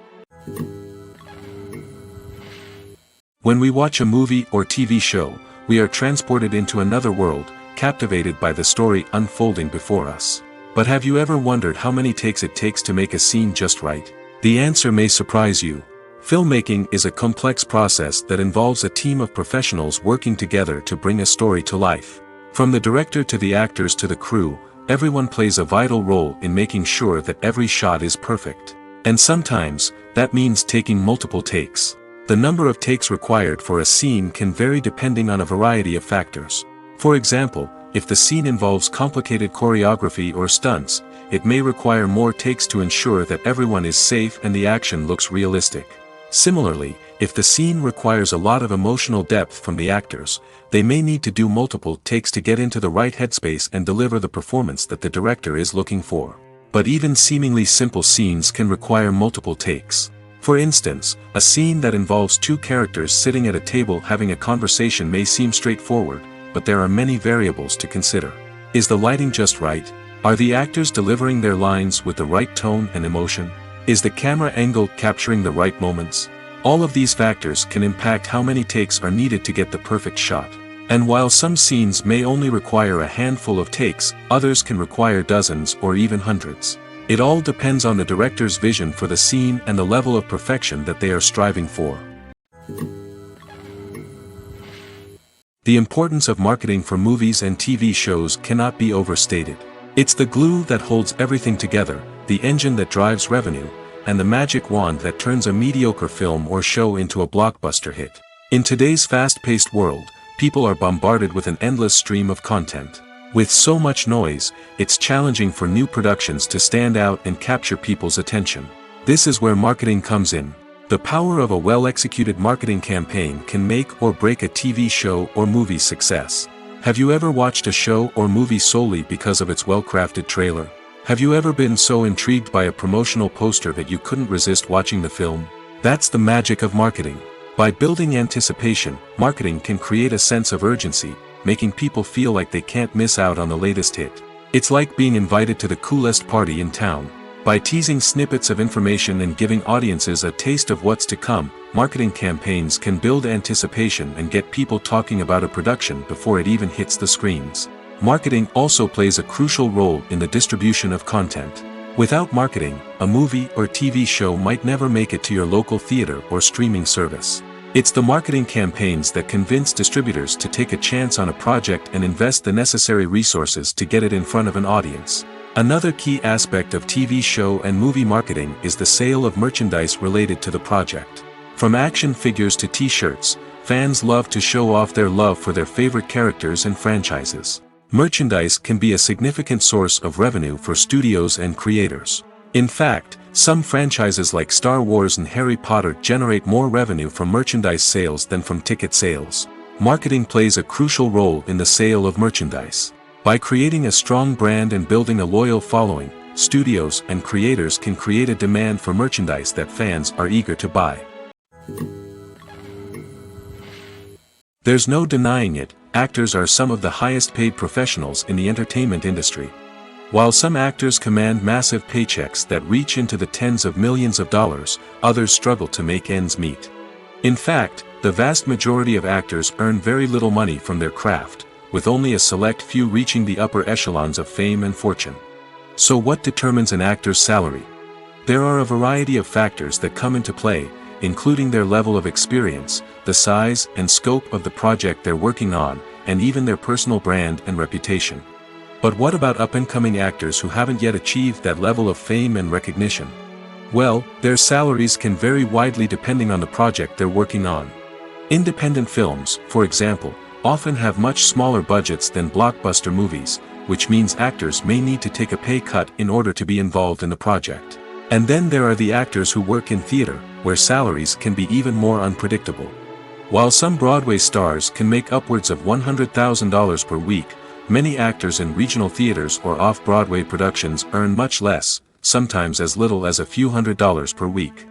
A: When we watch a movie or TV show, we are transported into another world, captivated by the story unfolding before us. But have you ever wondered how many takes it takes to make a scene just right? The answer may surprise you. Filmmaking is a complex process that involves a team of professionals working together to bring a story to life. From the director to the actors to the crew, everyone plays a vital role in making sure that every shot is perfect. And sometimes, that means taking multiple takes. The number of takes required for a scene can vary depending on a variety of factors. For example, if the scene involves complicated choreography or stunts, it may require more takes to ensure that everyone is safe and the action looks realistic. Similarly, if the scene requires a lot of emotional depth from the actors, they may need to do multiple takes to get into the right headspace and deliver the performance that the director is looking for. But even seemingly simple scenes can require multiple takes. For instance, a scene that involves two characters sitting at a table having a conversation may seem straightforward, but there are many variables to consider. Is the lighting just right? Are the actors delivering their lines with the right tone and emotion? Is the camera angle capturing the right moments? All of these factors can impact how many takes are needed to get the perfect shot. And while some scenes may only require a handful of takes, others can require dozens or even hundreds. It all depends on the director's vision for the scene and the level of perfection that they are striving for. The importance of marketing for movies and TV shows cannot be overstated. It's the glue that holds everything together, the engine that drives revenue, and the magic wand that turns a mediocre film or show into a blockbuster hit. In today's fast-paced world, people are bombarded with an endless stream of content. With so much noise, it's challenging for new productions to stand out and capture people's attention. This is where marketing comes in. The power of a well-executed marketing campaign can make or break a TV show or movie's success. Have you ever watched a show or movie solely because of its well-crafted trailer? Have you ever been so intrigued by a promotional poster that you couldn't resist watching the film? That's the magic of marketing. By building anticipation, marketing can create a sense of urgency, making people feel like they can't miss out on the latest hit. It's like being invited to the coolest party in town. By teasing snippets of information and giving audiences a taste of what's to come, marketing campaigns can build anticipation and get people talking about a production before it even hits the screens. Marketing also plays a crucial role in the distribution of content. Without marketing, a movie or TV show might never make it to your local theater or streaming service. It's the marketing campaigns that convince distributors to take a chance on a project and invest the necessary resources to get it in front of an audience. Another key aspect of TV show and movie marketing is the sale of merchandise related to the project. From action figures to t-shirts, fans love to show off their love for their favorite characters and franchises. Merchandise can be a significant source of revenue for studios and creators. In fact, some franchises like Star Wars and Harry Potter generate more revenue from merchandise sales than from ticket sales. Marketing plays a crucial role in the sale of merchandise. By creating a strong brand and building a loyal following, studios and creators can create a demand for merchandise that fans are eager to buy. There's no denying it, actors are some of the highest paid professionals in the entertainment industry. While some actors command massive paychecks that reach into the tens of millions of dollars, others struggle to make ends meet. In fact, the vast majority of actors earn very little money from their craft, with only a select few reaching the upper echelons of fame and fortune. So what determines an actor's salary? There are a variety of factors that come into play, including their level of experience, the size and scope of the project they're working on, and even their personal brand and reputation. But what about up-and-coming actors who haven't yet achieved that level of fame and recognition? Well, their salaries can vary widely depending on the project they're working on. Independent films, for example, often have much smaller budgets than blockbuster movies, which means actors may need to take a pay cut in order to be involved in the project. And then there are the actors who work in theater, where salaries can be even more unpredictable. While some Broadway stars can make upwards of $100,000 per week, many actors in regional theaters or off-Broadway productions earn much less, sometimes as little as a few $100s per week.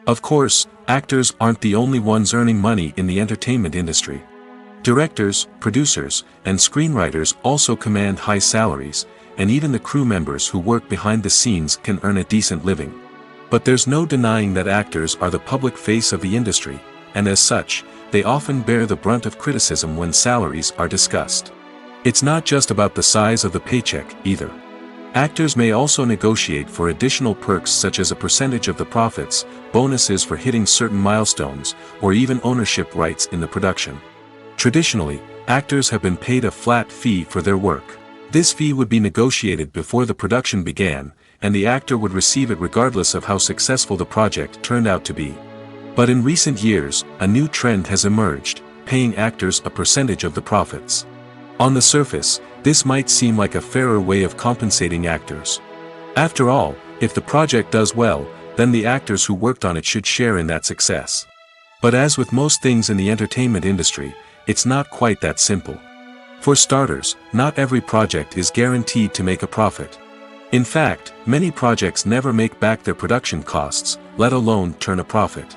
A: Of course, actors aren't the only ones earning money in the entertainment industry. Directors, producers, and screenwriters also command high salaries, and even the crew members who work behind the scenes can earn a decent living. But there's no denying that actors are the public face of the industry, and as such, they often bear the brunt of criticism when salaries are discussed. It's not just about the size of the paycheck, either. Actors may also negotiate for additional perks such as a percentage of the profits, bonuses for hitting certain milestones, or even ownership rights in the production. Traditionally, actors have been paid a flat fee for their work. This fee would be negotiated before the production began, and the actor would receive it regardless of how successful the project turned out to be. But in recent years, a new trend has emerged, paying actors a percentage of the profits. On the surface, this might seem like a fairer way of compensating actors. After all, if the project does well, then the actors who worked on it should share in that success. But as with most things in the entertainment industry, it's not quite that simple. For starters, not every project is guaranteed to make a profit. In fact, many projects never make back their production costs, let alone turn a profit.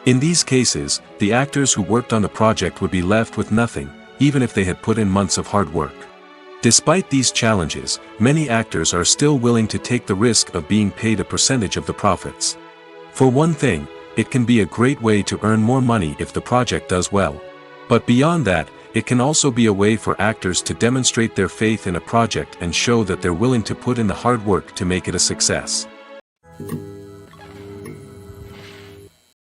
A: In these cases, the actors who worked on the project would be left with nothing, even if they had put in months of hard work. Despite these challenges, many actors are still willing to take the risk of being paid a percentage of the profits. For one thing, it can be a great way to earn more money if the project does well. But beyond that, it can also be a way for actors to demonstrate their faith in a project and show that they're willing to put in the hard work to make it a success.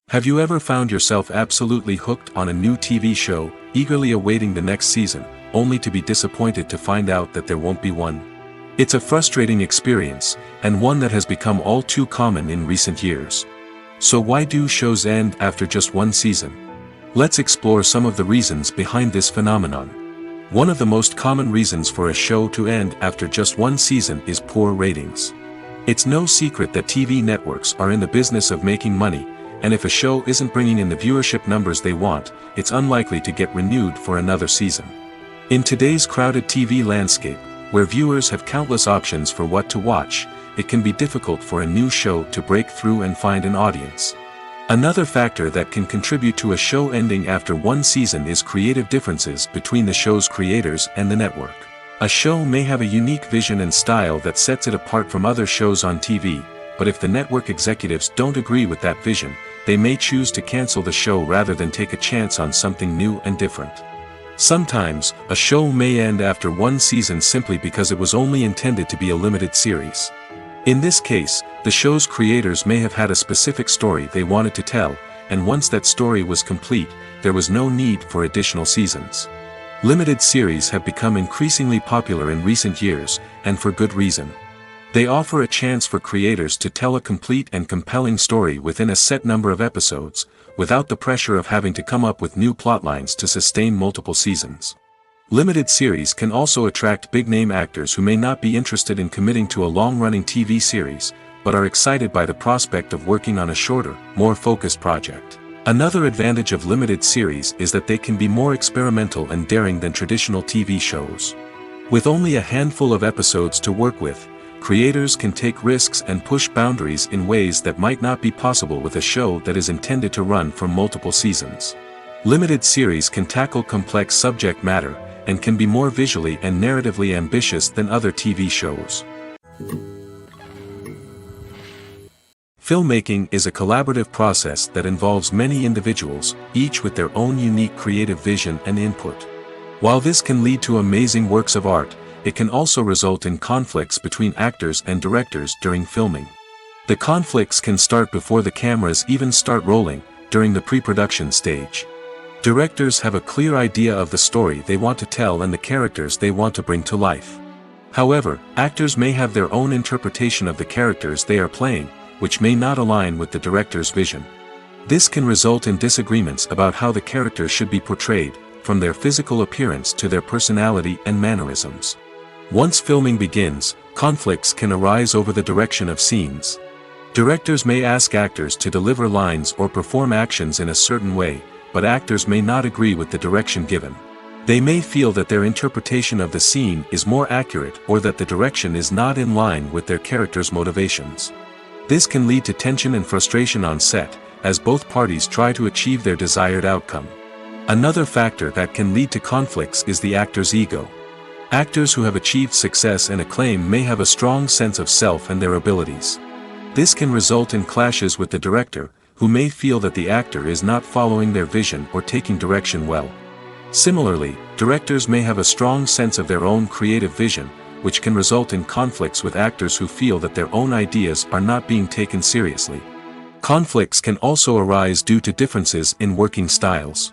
A: Have you ever found yourself absolutely hooked on a new TV show, eagerly awaiting the next season, only to be disappointed to find out that there won't be one? It's a frustrating experience, and one that has become all too common in recent years. So why do shows end after just one season? Let's explore some of the reasons behind this phenomenon. One of the most common reasons for a show to end after just one season is poor ratings. It's no secret that TV networks are in the business of making money, and if a show isn't bringing in the viewership numbers they want, it's unlikely to get renewed for another season. In today's crowded TV landscape, where viewers have countless options for what to watch, it can be difficult for a new show to break through and find an audience. Another factor that can contribute to a show ending after one season is creative differences between the show's creators and the network. A show may have a unique vision and style that sets it apart from other shows on TV, but if the network executives don't agree with that vision, they may choose to cancel the show rather than take a chance on something new and different. Sometimes, a show may end after one season simply because it was only intended to be a limited series. In this case, the show's creators may have had a specific story they wanted to tell, and once that story was complete, there was no need for additional seasons. Limited series have become increasingly popular in recent years, and for good reason. They offer a chance for creators to tell a complete and compelling story within a set number of episodes, without the pressure of having to come up with new plotlines to sustain multiple seasons. Limited series can also attract big-name actors who may not be interested in committing to a long-running TV series, but are excited by the prospect of working on a shorter, more focused project. Another advantage of limited series is that they can be more experimental and daring than traditional TV shows. With only a handful of episodes to work with, creators can take risks and push boundaries in ways that might not be possible with a show that is intended to run for multiple seasons. Limited series can tackle complex subject matter, and can be more visually and narratively ambitious than other TV shows. Filmmaking is a collaborative process that involves many individuals, each with their own unique creative vision and input. While this can lead to amazing works of art, it can also result in conflicts between actors and directors during filming. The conflicts can start before the cameras even start rolling, during the pre-production stage. Directors have a clear idea of the story they want to tell and the characters they want to bring to life. However, actors may have their own interpretation of the characters they are playing, which may not align with the director's vision. This can result in disagreements about how the characters should be portrayed, from their physical appearance to their personality and mannerisms. Once filming begins, conflicts can arise over the direction of scenes. Directors may ask actors to deliver lines or perform actions in a certain way, but actors may not agree with the direction given. They may feel that their interpretation of the scene is more accurate or that the direction is not in line with their character's motivations. This can lead to tension and frustration on set, as both parties try to achieve their desired outcome. Another factor that can lead to conflicts is the actor's ego. Actors who have achieved success and acclaim may have a strong sense of self and their abilities. This can result in clashes with the director, who may feel that the actor is not following their vision or taking direction well. Similarly, directors may have a strong sense of their own creative vision, which can result in conflicts with actors who feel that their own ideas are not being taken seriously. Conflicts can also arise due to differences in working styles.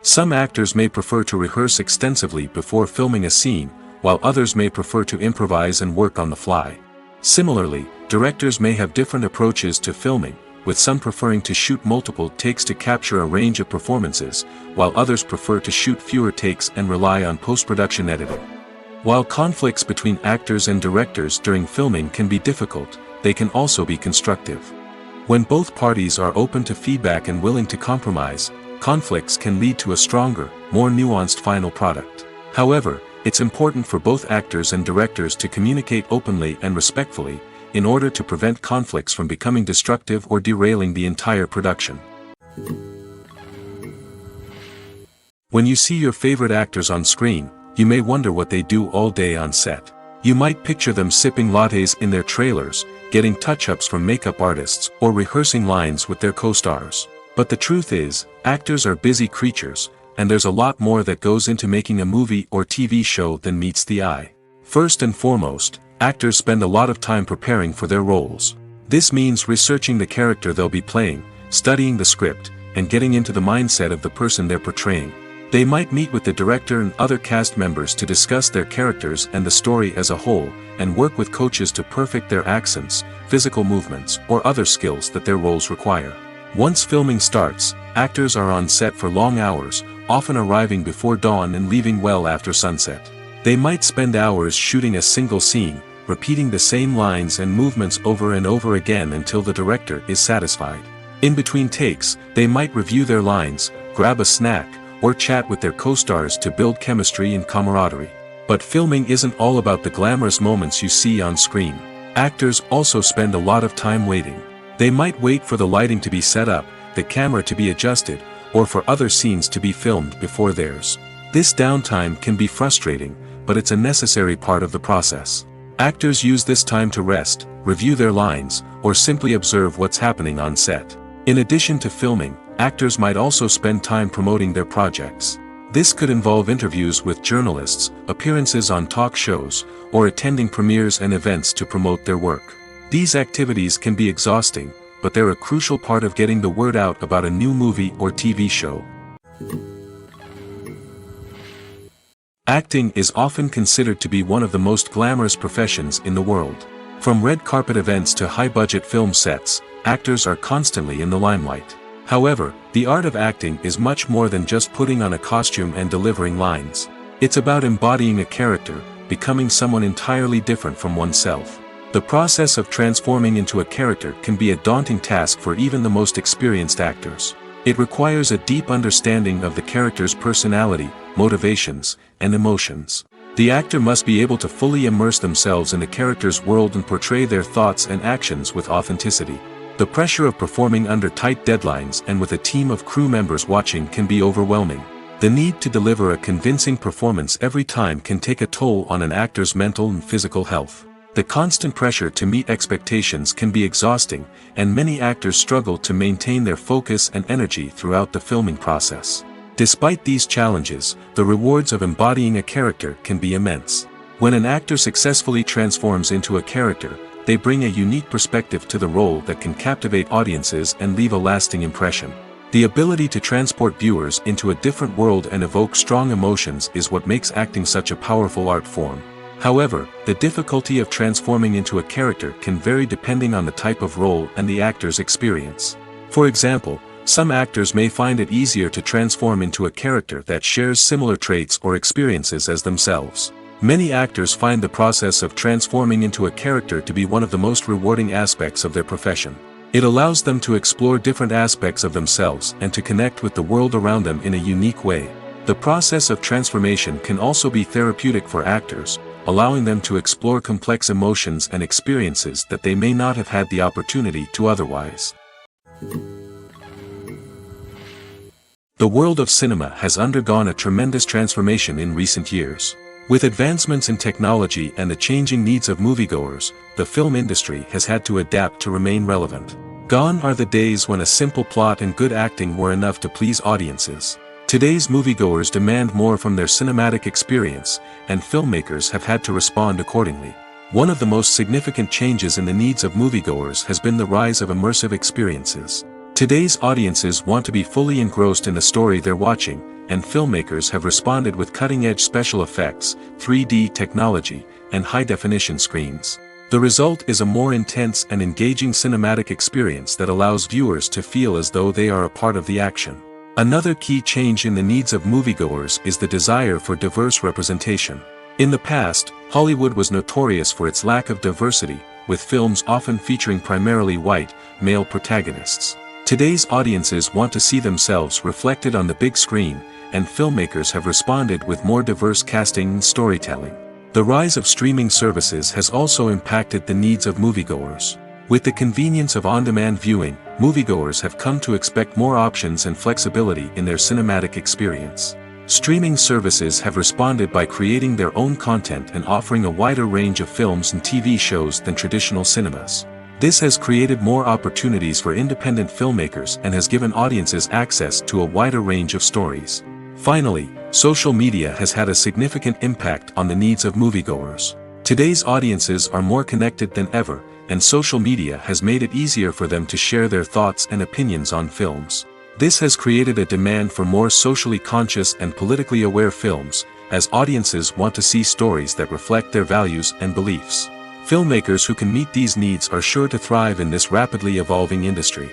A: Some actors may prefer to rehearse extensively before filming a scene, while others may prefer to improvise and work on the fly. Similarly, directors may have different approaches to filming, with some preferring to shoot multiple takes to capture a range of performances, while others prefer to shoot fewer takes and rely on post-production editing. While conflicts between actors and directors during filming can be difficult, they can also be constructive. When both parties are open to feedback and willing to compromise, conflicts can lead to a stronger, more nuanced final product. However, it's important for both actors and directors to communicate openly and respectfully, in order to prevent conflicts from becoming destructive or derailing the entire production. When you see your favorite actors on screen, you may wonder what they do all day on set. You might picture them sipping lattes in their trailers, getting touch-ups from makeup artists, or rehearsing lines with their co-stars. But the truth is, actors are busy creatures, and there's a lot more that goes into making a movie or TV show than meets the eye. First and foremost, actors spend a lot of time preparing for their roles. This means researching the character they'll be playing, studying the script, and getting into the mindset of the person they're portraying. They might meet with the director and other cast members to discuss their characters and the story as a whole, and work with coaches to perfect their accents, physical movements, or other skills that their roles require. Once filming starts, actors are on set for long hours, often arriving before dawn and leaving well after sunset. They might spend hours shooting a single scene, repeating the same lines and movements over and over again until the director is satisfied. In between takes, they might review their lines, grab a snack, or chat with their co-stars to build chemistry and camaraderie. But filming isn't all about the glamorous moments you see on screen. Actors also spend a lot of time waiting. They might wait for the lighting to be set up, the camera to be adjusted, or for other scenes to be filmed before theirs. This downtime can be frustrating, but it's a necessary part of the process. Actors use this time to rest, review their lines, or simply observe what's happening on set. In addition to filming, actors might also spend time promoting their projects. This could involve interviews with journalists, appearances on talk shows, or attending premieres and events to promote their work. These activities can be exhausting, but they're a crucial part of getting the word out about a new movie or TV show. Acting is often considered to be one of the most glamorous professions in the world. From red carpet events to high-budget film sets, actors are constantly in the limelight. However, the art of acting is much more than just putting on a costume and delivering lines. It's about embodying a character, becoming someone entirely different from oneself. The process of transforming into a character can be a daunting task for even the most experienced actors. It requires a deep understanding of the character's personality, motivations, and emotions. The actor must be able to fully immerse themselves in the character's world and portray their thoughts and actions with authenticity. The pressure of performing under tight deadlines and with a team of crew members watching can be overwhelming. The need to deliver a convincing performance every time can take a toll on an actor's mental and physical health. The constant pressure to meet expectations can be exhausting, and many actors struggle to maintain their focus and energy throughout the filming process. Despite these challenges, the rewards of embodying a character can be immense. When an actor successfully transforms into a character, they bring a unique perspective to the role that can captivate audiences and leave a lasting impression. The ability to transport viewers into a different world and evoke strong emotions is what makes acting such a powerful art form. However, the difficulty of transforming into a character can vary depending on the type of role and the actor's experience. For example, some actors may find it easier to transform into a character that shares similar traits or experiences as themselves. Many actors find the process of transforming into a character to be one of the most rewarding aspects of their profession. It allows them to explore different aspects of themselves and to connect with the world around them in a unique way. The process of transformation can also be therapeutic for actors, allowing them to explore complex emotions and experiences that they may not have had the opportunity to otherwise. The world of cinema has undergone a tremendous transformation in recent years. With advancements in technology and the changing needs of moviegoers, the film industry has had to adapt to remain relevant. Gone are the days when a simple plot and good acting were enough to please audiences. Today's moviegoers demand more from their cinematic experience, and filmmakers have had to respond accordingly. One of the most significant changes in the needs of moviegoers has been the rise of immersive experiences. Today's audiences want to be fully engrossed in the story they're watching, and filmmakers have responded with cutting-edge special effects, 3D technology, and high-definition screens. The result is a more intense and engaging cinematic experience that allows viewers to feel as though they are a part of the action. Another key change in the needs of moviegoers is the desire for diverse representation. In the past, Hollywood was notorious for its lack of diversity, with films often featuring primarily white, male protagonists. Today's audiences want to see themselves reflected on the big screen, and filmmakers have responded with more diverse casting and storytelling. The rise of streaming services has also impacted the needs of moviegoers. With the convenience of on-demand viewing, moviegoers have come to expect more options and flexibility in their cinematic experience. Streaming services have responded by creating their own content and offering a wider range of films and TV shows than traditional cinemas. This has created more opportunities for independent filmmakers and has given audiences access to a wider range of stories. Finally, social media has had a significant impact on the needs of moviegoers. Today's audiences are more connected than ever, and social media has made it easier for them to share their thoughts and opinions on films. This has created a demand for more socially conscious and politically aware films, as audiences want to see stories that reflect their values and beliefs. Filmmakers who can meet these needs are sure to thrive in this rapidly evolving industry.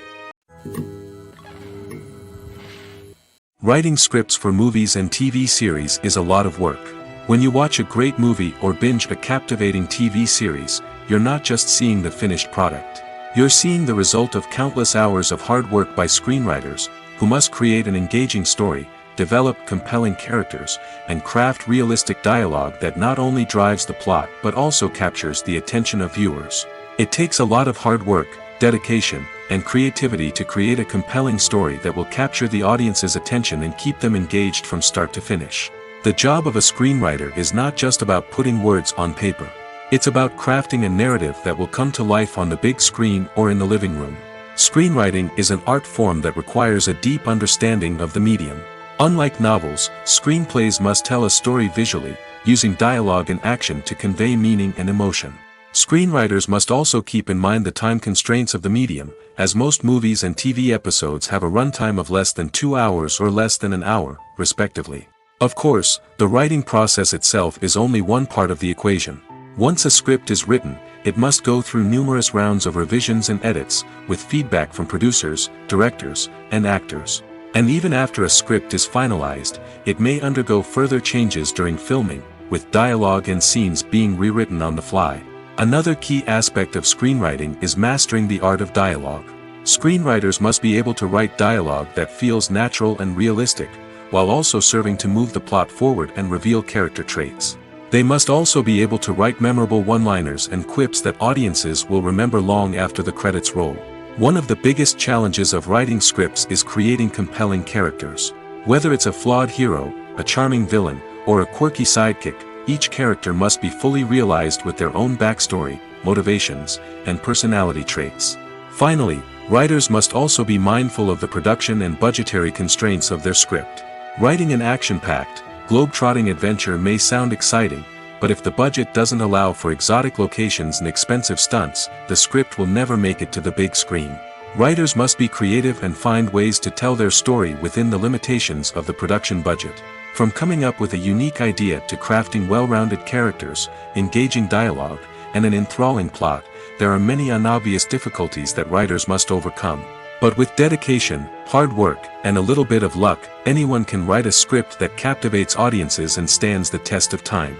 A: Writing scripts for movies and TV series is a lot of work. When you watch a great movie or binge a captivating TV series, you're not just seeing the finished product. You're seeing the result of countless hours of hard work by screenwriters, who must create an engaging story, develop compelling characters, and craft realistic dialogue that not only drives the plot but also captures the attention of viewers. It takes a lot of hard work, dedication, and creativity to create a compelling story that will capture the audience's attention and keep them engaged from start to finish. The job of a screenwriter is not just about putting words on paper. It's about crafting a narrative that will come to life on the big screen or in the living room. Screenwriting is an art form that requires a deep understanding of the medium. Unlike novels, screenplays must tell a story visually, using dialogue and action to convey meaning and emotion. Screenwriters must also keep in mind the time constraints of the medium, as most movies and TV episodes have a runtime of less than 2 hours or less than an hour, respectively. Of course, the writing process itself is only one part of the equation. Once a script is written, it must go through numerous rounds of revisions and edits, with feedback from producers, directors, and actors. And even after a script is finalized, it may undergo further changes during filming, with dialogue and scenes being rewritten on the fly. Another key aspect of screenwriting is mastering the art of dialogue. Screenwriters must be able to write dialogue that feels natural and realistic, while also serving to move the plot forward and reveal character traits. They must also be able to write memorable one-liners and quips that audiences will remember long after the credits roll. One of the biggest challenges of writing scripts is creating compelling characters. Whether it's a flawed hero, a charming villain, or a quirky sidekick, each character must be fully realized with their own backstory, motivations, and personality traits. Finally, writers must also be mindful of the production and budgetary constraints of their script. Writing an action-packed, globe-trotting adventure may sound exciting, but if the budget doesn't allow for exotic locations and expensive stunts, the script will never make it to the big screen. Writers must be creative and find ways to tell their story within the limitations of the production budget. From coming up with a unique idea to crafting well-rounded characters, engaging dialogue, and an enthralling plot, there are many unobvious difficulties that writers must overcome. But with dedication, hard work, and a little bit of luck, anyone can write a script that captivates audiences and stands the test of time.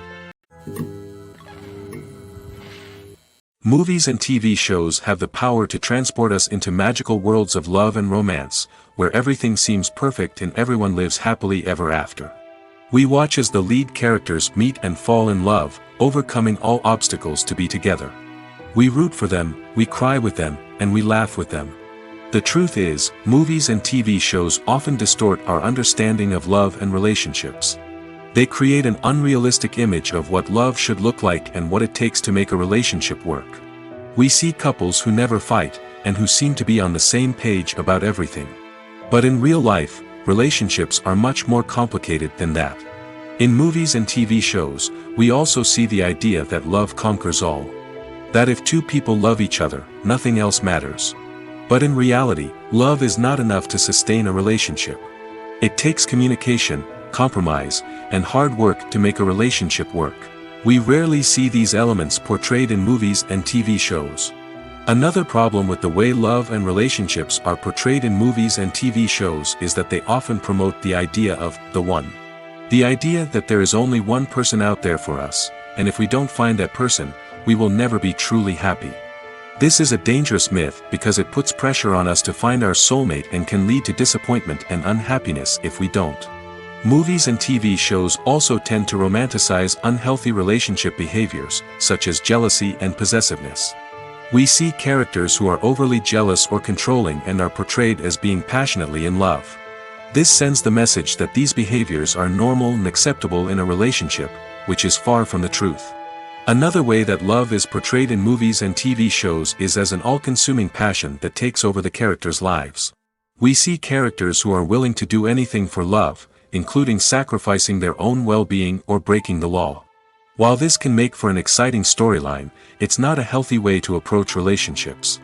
A: Movies and TV shows have the power to transport us into magical worlds of love and romance, where everything seems perfect and everyone lives happily ever after. We watch as the lead characters meet and fall in love, overcoming all obstacles to be together. We root for them, we cry with them, and we laugh with them. The truth is, movies and TV shows often distort our understanding of love and relationships. They create an unrealistic image of what love should look like and what it takes to make a relationship work. We see couples who never fight, and who seem to be on the same page about everything. But in real life, relationships are much more complicated than that. In movies and TV shows, we also see the idea that love conquers all. That if two people love each other, nothing else matters. But in reality, love is not enough to sustain a relationship. It takes communication, compromise, and hard work to make a relationship work. We rarely see these elements portrayed in movies and TV shows. Another problem with the way love and relationships are portrayed in movies and TV shows is that they often promote the idea of the one. The idea that there is only one person out there for us, and if we don't find that person, we will never be truly happy. This is a dangerous myth because it puts pressure on us to find our soulmate and can lead to disappointment and unhappiness if we don't. Movies and TV shows also tend to romanticize unhealthy relationship behaviors, such as jealousy and possessiveness. We see characters who are overly jealous or controlling and are portrayed as being passionately in love. This sends the message that these behaviors are normal and acceptable in a relationship, which is far from the truth. Another way that love is portrayed in movies and TV shows is as an all-consuming passion that takes over the characters' lives. We see characters who are willing to do anything for love, including sacrificing their own well-being or breaking the law. While this can make for an exciting storyline, it's not a healthy way to approach relationships.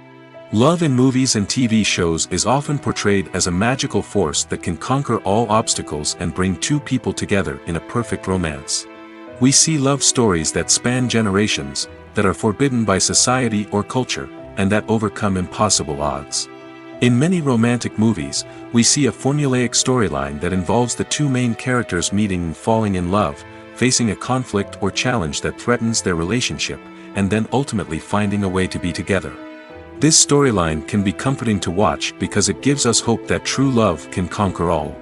A: Love in movies and TV shows is often portrayed as a magical force that can conquer all obstacles and bring two people together in a perfect romance. We see love stories that span generations, that are forbidden by society or culture, and that overcome impossible odds. In many romantic movies, we see a formulaic storyline that involves the two main characters meeting and falling in love, facing a conflict or challenge that threatens their relationship, and then ultimately finding a way to be together. This storyline can be comforting to watch because it gives us hope that true love can conquer all.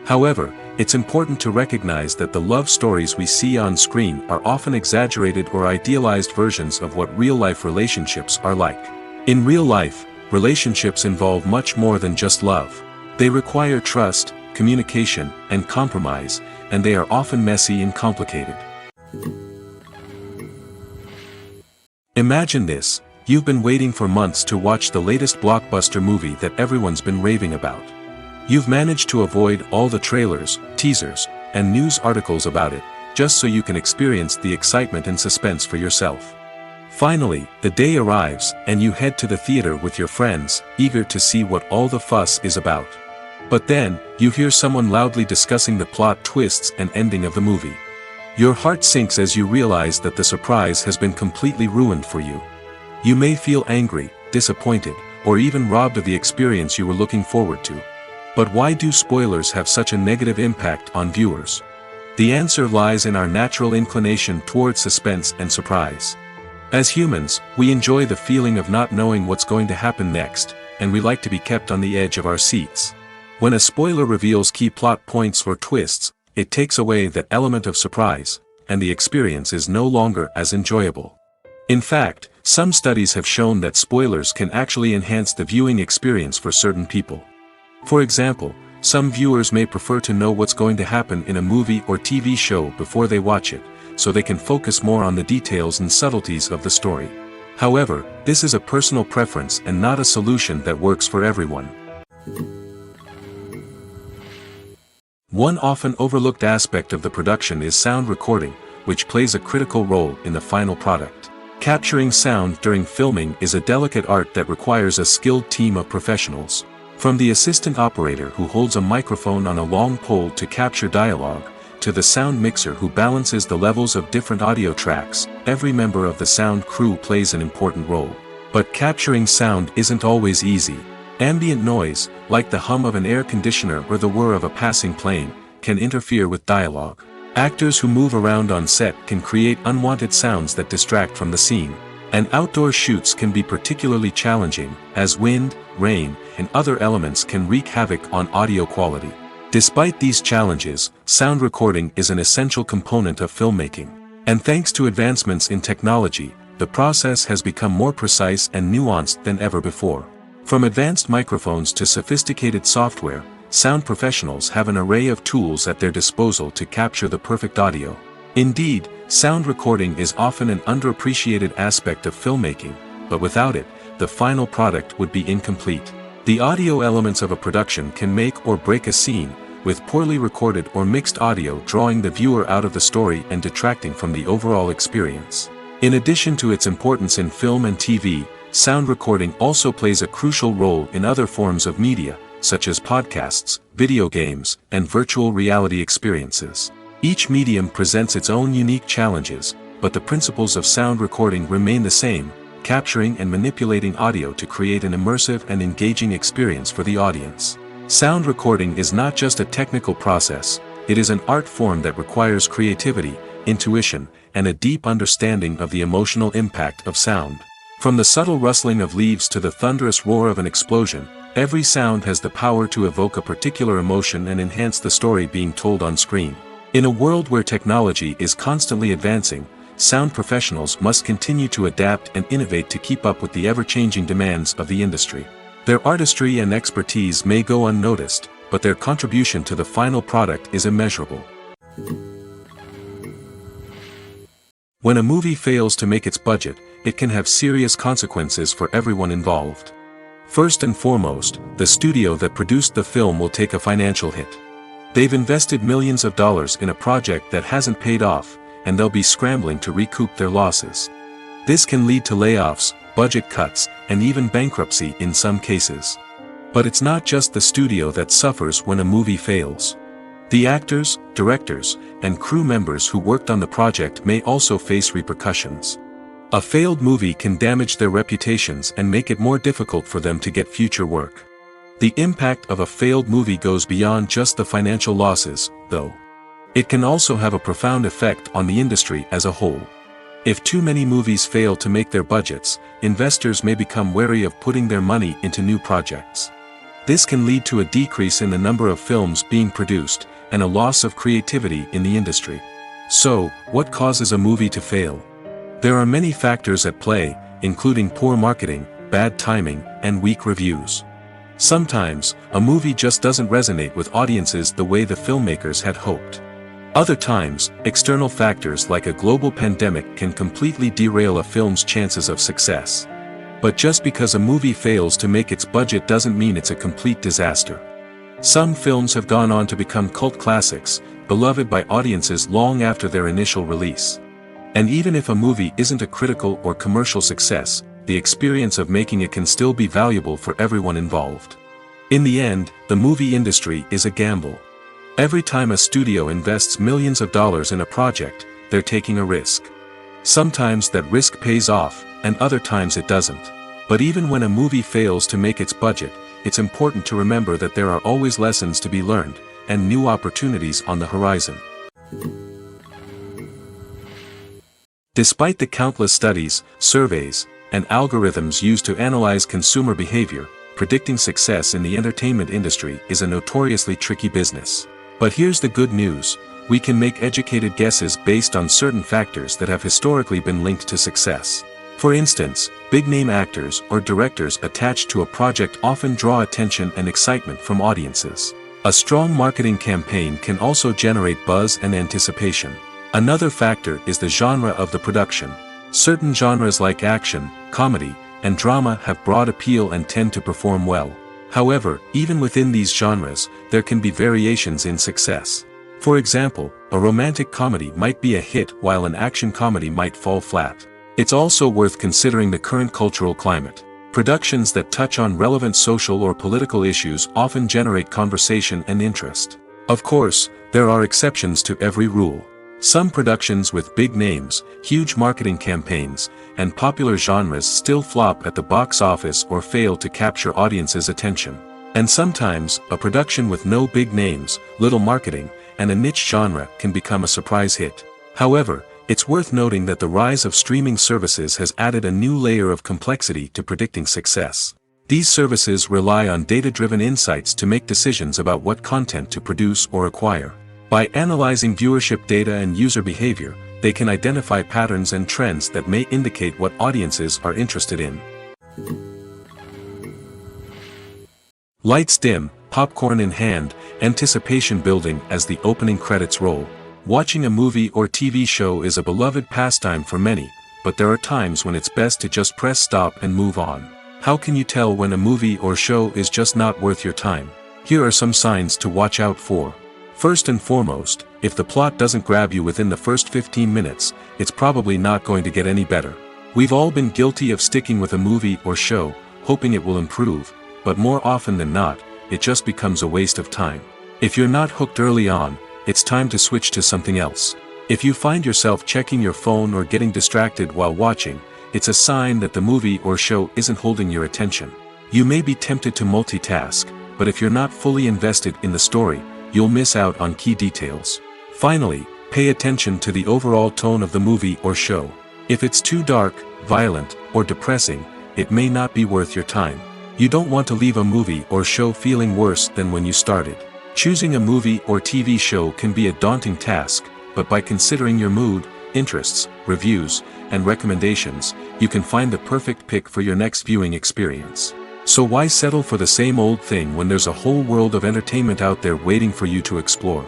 A: However, it's important to recognize that the love stories we see on screen are often exaggerated or idealized versions of what real-life relationships are like. In real life, relationships involve much more than just love. They require trust, communication, and compromise, and they are often messy and complicated. Imagine this. You've been waiting for months to watch the latest blockbuster movie that everyone's been raving about. You've managed to avoid all the trailers, teasers, and news articles about it, just so you can experience the excitement and suspense for yourself. Finally, the day arrives, and you head to the theater with your friends, eager to see what all the fuss is about. But then, you hear someone loudly discussing the plot twists and ending of the movie. Your heart sinks as you realize that the surprise has been completely ruined for you. You may feel angry, disappointed, or even robbed of the experience you were looking forward to. But why do spoilers have such a negative impact on viewers? The answer lies in our natural inclination toward suspense and surprise. As humans, we enjoy the feeling of not knowing what's going to happen next, and we like to be kept on the edge of our seats. When a spoiler reveals key plot points or twists, it takes away that element of surprise, and the experience is no longer as enjoyable. In fact, some studies have shown that spoilers can actually enhance the viewing experience for certain people. For example, some viewers may prefer to know what's going to happen in a movie or TV show before they watch it, so they can focus more on the details and subtleties of the story. However, this is a personal preference and not a solution that works for everyone. One often overlooked aspect of the production is sound recording, which plays a critical role in the final product. Capturing sound during filming is a delicate art that requires a skilled team of professionals. From the assistant operator who holds a microphone on a long pole to capture dialogue, to the sound mixer who balances the levels of different audio tracks, every member of the sound crew plays an important role. But capturing sound isn't always easy. Ambient noise, like the hum of an air conditioner or the whir of a passing plane, can interfere with dialogue. Actors who move around on set can create unwanted sounds that distract from the scene. And outdoor shoots can be particularly challenging, as wind, rain, and other elements can wreak havoc on audio quality. Despite these challenges, sound recording is an essential component of filmmaking. And thanks to advancements in technology, the process has become more precise and nuanced than ever before. From advanced microphones to sophisticated software, sound professionals have an array of tools at their disposal to capture the perfect audio. Indeed, sound recording is often an underappreciated aspect of filmmaking, but without it, the final product would be incomplete. The audio elements of a production can make or break a scene, with poorly recorded or mixed audio drawing the viewer out of the story and detracting from the overall experience. In addition to its importance in film and TV, sound recording also plays a crucial role in other forms of media, such as podcasts, video games, and virtual reality experiences. Each medium presents its own unique challenges, but the principles of sound recording remain the same, capturing and manipulating audio to create an immersive and engaging experience for the audience. Sound recording is not just a technical process, it is an art form that requires creativity, intuition, and a deep understanding of the emotional impact of sound. From the subtle rustling of leaves to the thunderous roar of an explosion, every sound has the power to evoke a particular emotion and enhance the story being told on screen. In a world where technology is constantly advancing, sound professionals must continue to adapt and innovate to keep up with the ever-changing demands of the industry. Their artistry and expertise may go unnoticed, but their contribution to the final product is immeasurable. When a movie fails to make its budget, it can have serious consequences for everyone involved. First and foremost, the studio that produced the film will take a financial hit. They've invested millions of dollars in a project that hasn't paid off, and they'll be scrambling to recoup their losses. This can lead to layoffs, budget cuts, and even bankruptcy in some cases. But it's not just the studio that suffers when a movie fails. The actors, directors, and crew members who worked on the project may also face repercussions. A failed movie can damage their reputations and make it more difficult for them to get future work. The impact of a failed movie goes beyond just the financial losses, though. It can also have a profound effect on the industry as a whole. If too many movies fail to make their budgets, investors may become wary of putting their money into new projects. This can lead to a decrease in the number of films being produced, and a loss of creativity in the industry. So, what causes a movie to fail? There are many factors at play, including poor marketing, bad timing, and weak reviews. Sometimes, a movie just doesn't resonate with audiences the way the filmmakers had hoped. Other times, external factors like a global pandemic can completely derail a film's chances of success. But just because a movie fails to make its budget doesn't mean it's a complete disaster. Some films have gone on to become cult classics, beloved by audiences long after their initial release. And even if a movie isn't a critical or commercial success, the experience of making it can still be valuable for everyone involved. In the end, the movie industry is a gamble. Every time a studio invests millions of dollars in a project, they're taking a risk. Sometimes that risk pays off, and other times it doesn't. But even when a movie fails to make its budget, it's important to remember that there are always lessons to be learned, and new opportunities on the horizon. Despite the countless studies, surveys, and algorithms used to analyze consumer behavior, predicting success in the entertainment industry is a notoriously tricky business. But here's the good news: we can make educated guesses based on certain factors that have historically been linked to success. For instance, big-name actors or directors attached to a project often draw attention and excitement from audiences. A strong marketing campaign can also generate buzz and anticipation. Another factor is the genre of the production. Certain genres like action, comedy, and drama have broad appeal and tend to perform well. However, even within these genres, there can be variations in success. For example, a romantic comedy might be a hit while an action comedy might fall flat. It's also worth considering the current cultural climate. Productions that touch on relevant social or political issues often generate conversation and interest. Of course, there are exceptions to every rule. Some productions with big names, huge marketing campaigns, and popular genres still flop at the box office or fail to capture audiences' attention. And sometimes, a production with no big names, little marketing, and a niche genre can become a surprise hit. However, it's worth noting that the rise of streaming services has added a new layer of complexity to predicting success. These services rely on data-driven insights to make decisions about what content to produce or acquire. By analyzing viewership data and user behavior, they can identify patterns and trends that may indicate what audiences are interested in. Lights dim, popcorn in hand, anticipation building as the opening credits roll. Watching a movie or TV show is a beloved pastime for many, but there are times when it's best to just press stop and move on. How can you tell when a movie or show is just not worth your time? Here are some signs to watch out for. First and foremost, if the plot doesn't grab you within the first 15 minutes, it's probably not going to get any better. We've all been guilty of sticking with a movie or show, hoping it will improve, but more often than not, it just becomes a waste of time. If you're not hooked early on, it's time to switch to something else. If you find yourself checking your phone or getting distracted while watching, it's a sign that the movie or show isn't holding your attention. You may be tempted to multitask, but if you're not fully invested in the story, you'll miss out on key details. Finally, pay attention to the overall tone of the movie or show. If it's too dark, violent, or depressing, it may not be worth your time. You don't want to leave a movie or show feeling worse than when you started. Choosing a movie or TV show can be a daunting task, but by considering your mood, interests, reviews, and recommendations, you can find the perfect pick for your next viewing experience. So why settle for the same old thing when there's a whole world of entertainment out there waiting for you to explore?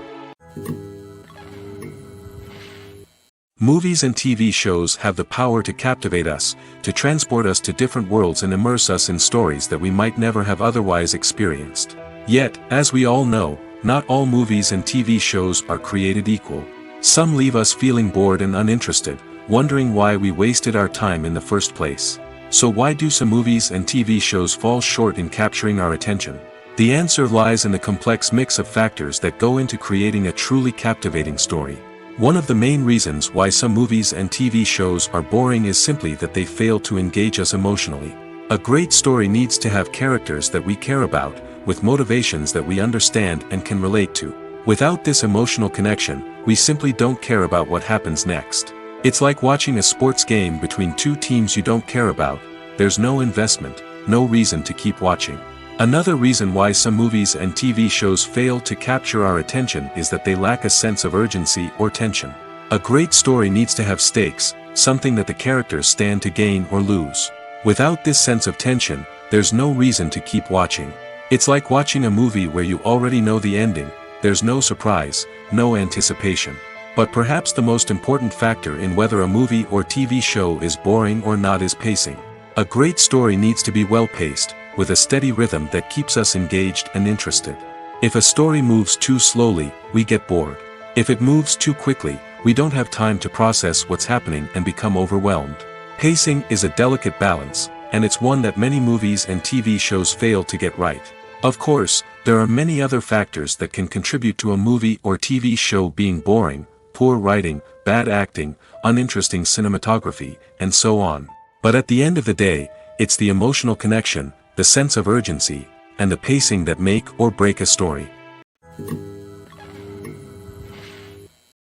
A: Movies and TV shows have the power to captivate us, to transport us to different worlds and immerse us in stories that we might never have otherwise experienced. Yet, as we all know, not all movies and TV shows are created equal. Some leave us feeling bored and uninterested, wondering why we wasted our time in the first place. So why do some movies and TV shows fall short in capturing our attention? The answer lies in the complex mix of factors that go into creating a truly captivating story. One of the main reasons why some movies and TV shows are boring is simply that they fail to engage us emotionally. A great story needs to have characters that we care about, with motivations that we understand and can relate to. Without this emotional connection, we simply don't care about what happens next. It's like watching a sports game between two teams you don't care about. There's no investment, no reason to keep watching. Another reason why some movies and TV shows fail to capture our attention is that they lack a sense of urgency or tension. A great story needs to have stakes, something that the characters stand to gain or lose. Without this sense of tension, there's no reason to keep watching. It's like watching a movie where you already know the ending. There's no surprise, no anticipation. But perhaps the most important factor in whether a movie or TV show is boring or not is pacing. A great story needs to be well-paced, with a steady rhythm that keeps us engaged and interested. If a story moves too slowly, we get bored. If it moves too quickly, we don't have time to process what's happening and become overwhelmed. Pacing is a delicate balance, and it's one that many movies and TV shows fail to get right. Of course, there are many other factors that can contribute to a movie or TV show being boring: poor writing, bad acting, uninteresting cinematography, and so on. But at the end of the day, it's the emotional connection, the sense of urgency, and the pacing that make or break a story.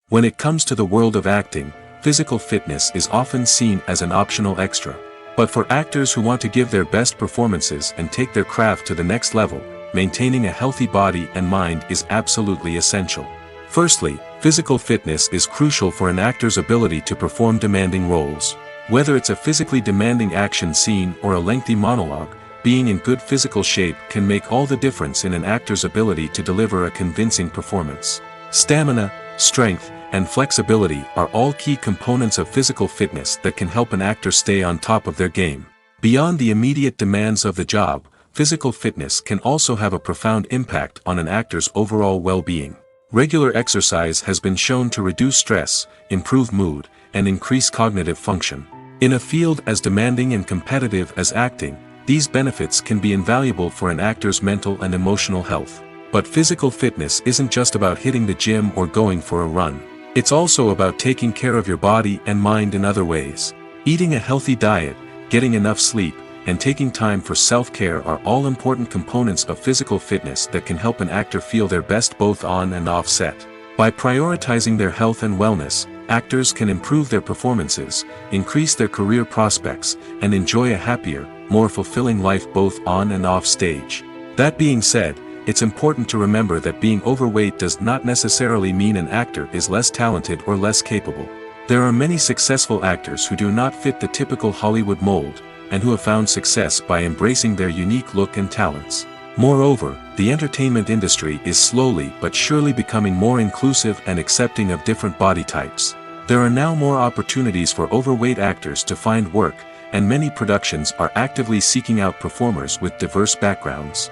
A: When it comes to the world of acting, physical fitness is often seen as an optional extra. But for actors who want to give their best performances and take their craft to the next level, maintaining a healthy body and mind is absolutely essential. Firstly, physical fitness is crucial for an actor's ability to perform demanding roles. Whether it's a physically demanding action scene or a lengthy monologue, being in good physical shape can make all the difference in an actor's ability to deliver a convincing performance. Stamina, strength, and flexibility are all key components of physical fitness that can help an actor stay on top of their game. Beyond the immediate demands of the job, physical fitness can also have a profound impact on an actor's overall well-being. Regular exercise has been shown to reduce stress, improve mood, and increase cognitive function. In a field as demanding and competitive as acting, these benefits can be invaluable for an actor's mental and emotional health. But physical fitness isn't just about hitting the gym or going for a run. It's also about taking care of your body and mind in other ways. Eating a healthy diet, getting enough sleep, and taking time for self-care are all important components of physical fitness that can help an actor feel their best both on and off set. By prioritizing their health and wellness, actors can improve their performances, increase their career prospects, and enjoy a happier, more fulfilling life both on and off stage. That being said, it's important to remember that being overweight does not necessarily mean an actor is less talented or less capable. There are many successful actors who do not fit the typical Hollywood mold, and who have found success by embracing their unique look and talents. Moreover, the entertainment industry is slowly but surely becoming more inclusive and accepting of different body types. There are now more opportunities for overweight actors to find work, and many productions are actively seeking out performers with diverse backgrounds.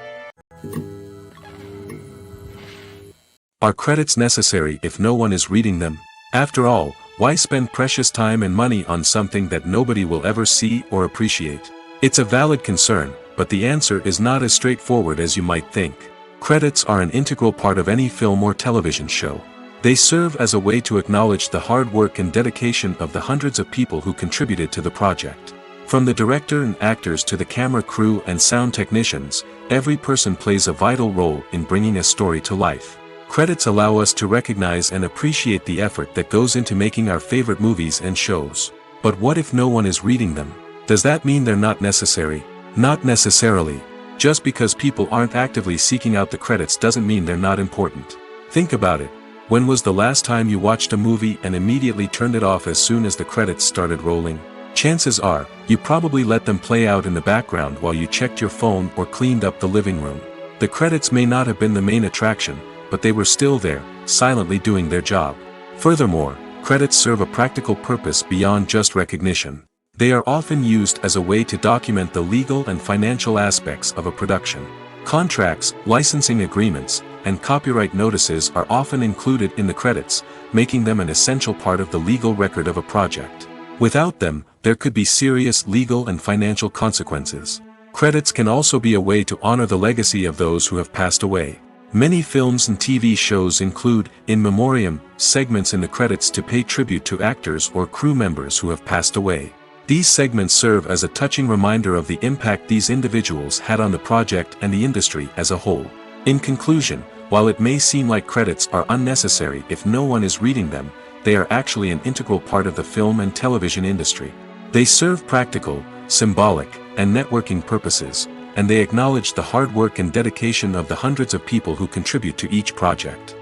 A: Are credits necessary if no one is reading them? After all, why spend precious time and money on something that nobody will ever see or appreciate? It's a valid concern, but the answer is not as straightforward as you might think. Credits are an integral part of any film or television show. They serve as a way to acknowledge the hard work and dedication of the hundreds of people who contributed to the project. From the director and actors to the camera crew and sound technicians, every person plays a vital role in bringing a story to life. Credits allow us to recognize and appreciate the effort that goes into making our favorite movies and shows. But what if no one is reading them? Does that mean they're not necessary? Not necessarily. Just because people aren't actively seeking out the credits doesn't mean they're not important. Think about it. When was the last time you watched a movie and immediately turned it off as soon as the credits started rolling? Chances are, you probably let them play out in the background while you checked your phone or cleaned up the living room. The credits may not have been the main attraction, but they were still there, silently doing their job. Furthermore, credits serve a practical purpose beyond just recognition. They are often used as a way to document the legal and financial aspects of a production. Contracts, licensing agreements, and copyright notices are often included in the credits, making them an essential part of the legal record of a project. Without them, there could be serious legal and financial consequences. Credits can also be a way to honor the legacy of those who have passed away. Many films and TV shows include, in memoriam, segments in the credits to pay tribute to actors or crew members who have passed away. These segments serve as a touching reminder of the impact these individuals had on the project and the industry as a whole. In conclusion, while it may seem like credits are unnecessary if no one is reading them, they are actually an integral part of the film and television industry. They serve practical, symbolic, and networking purposes, and they acknowledge the hard work and dedication of the hundreds of people who contribute to each project.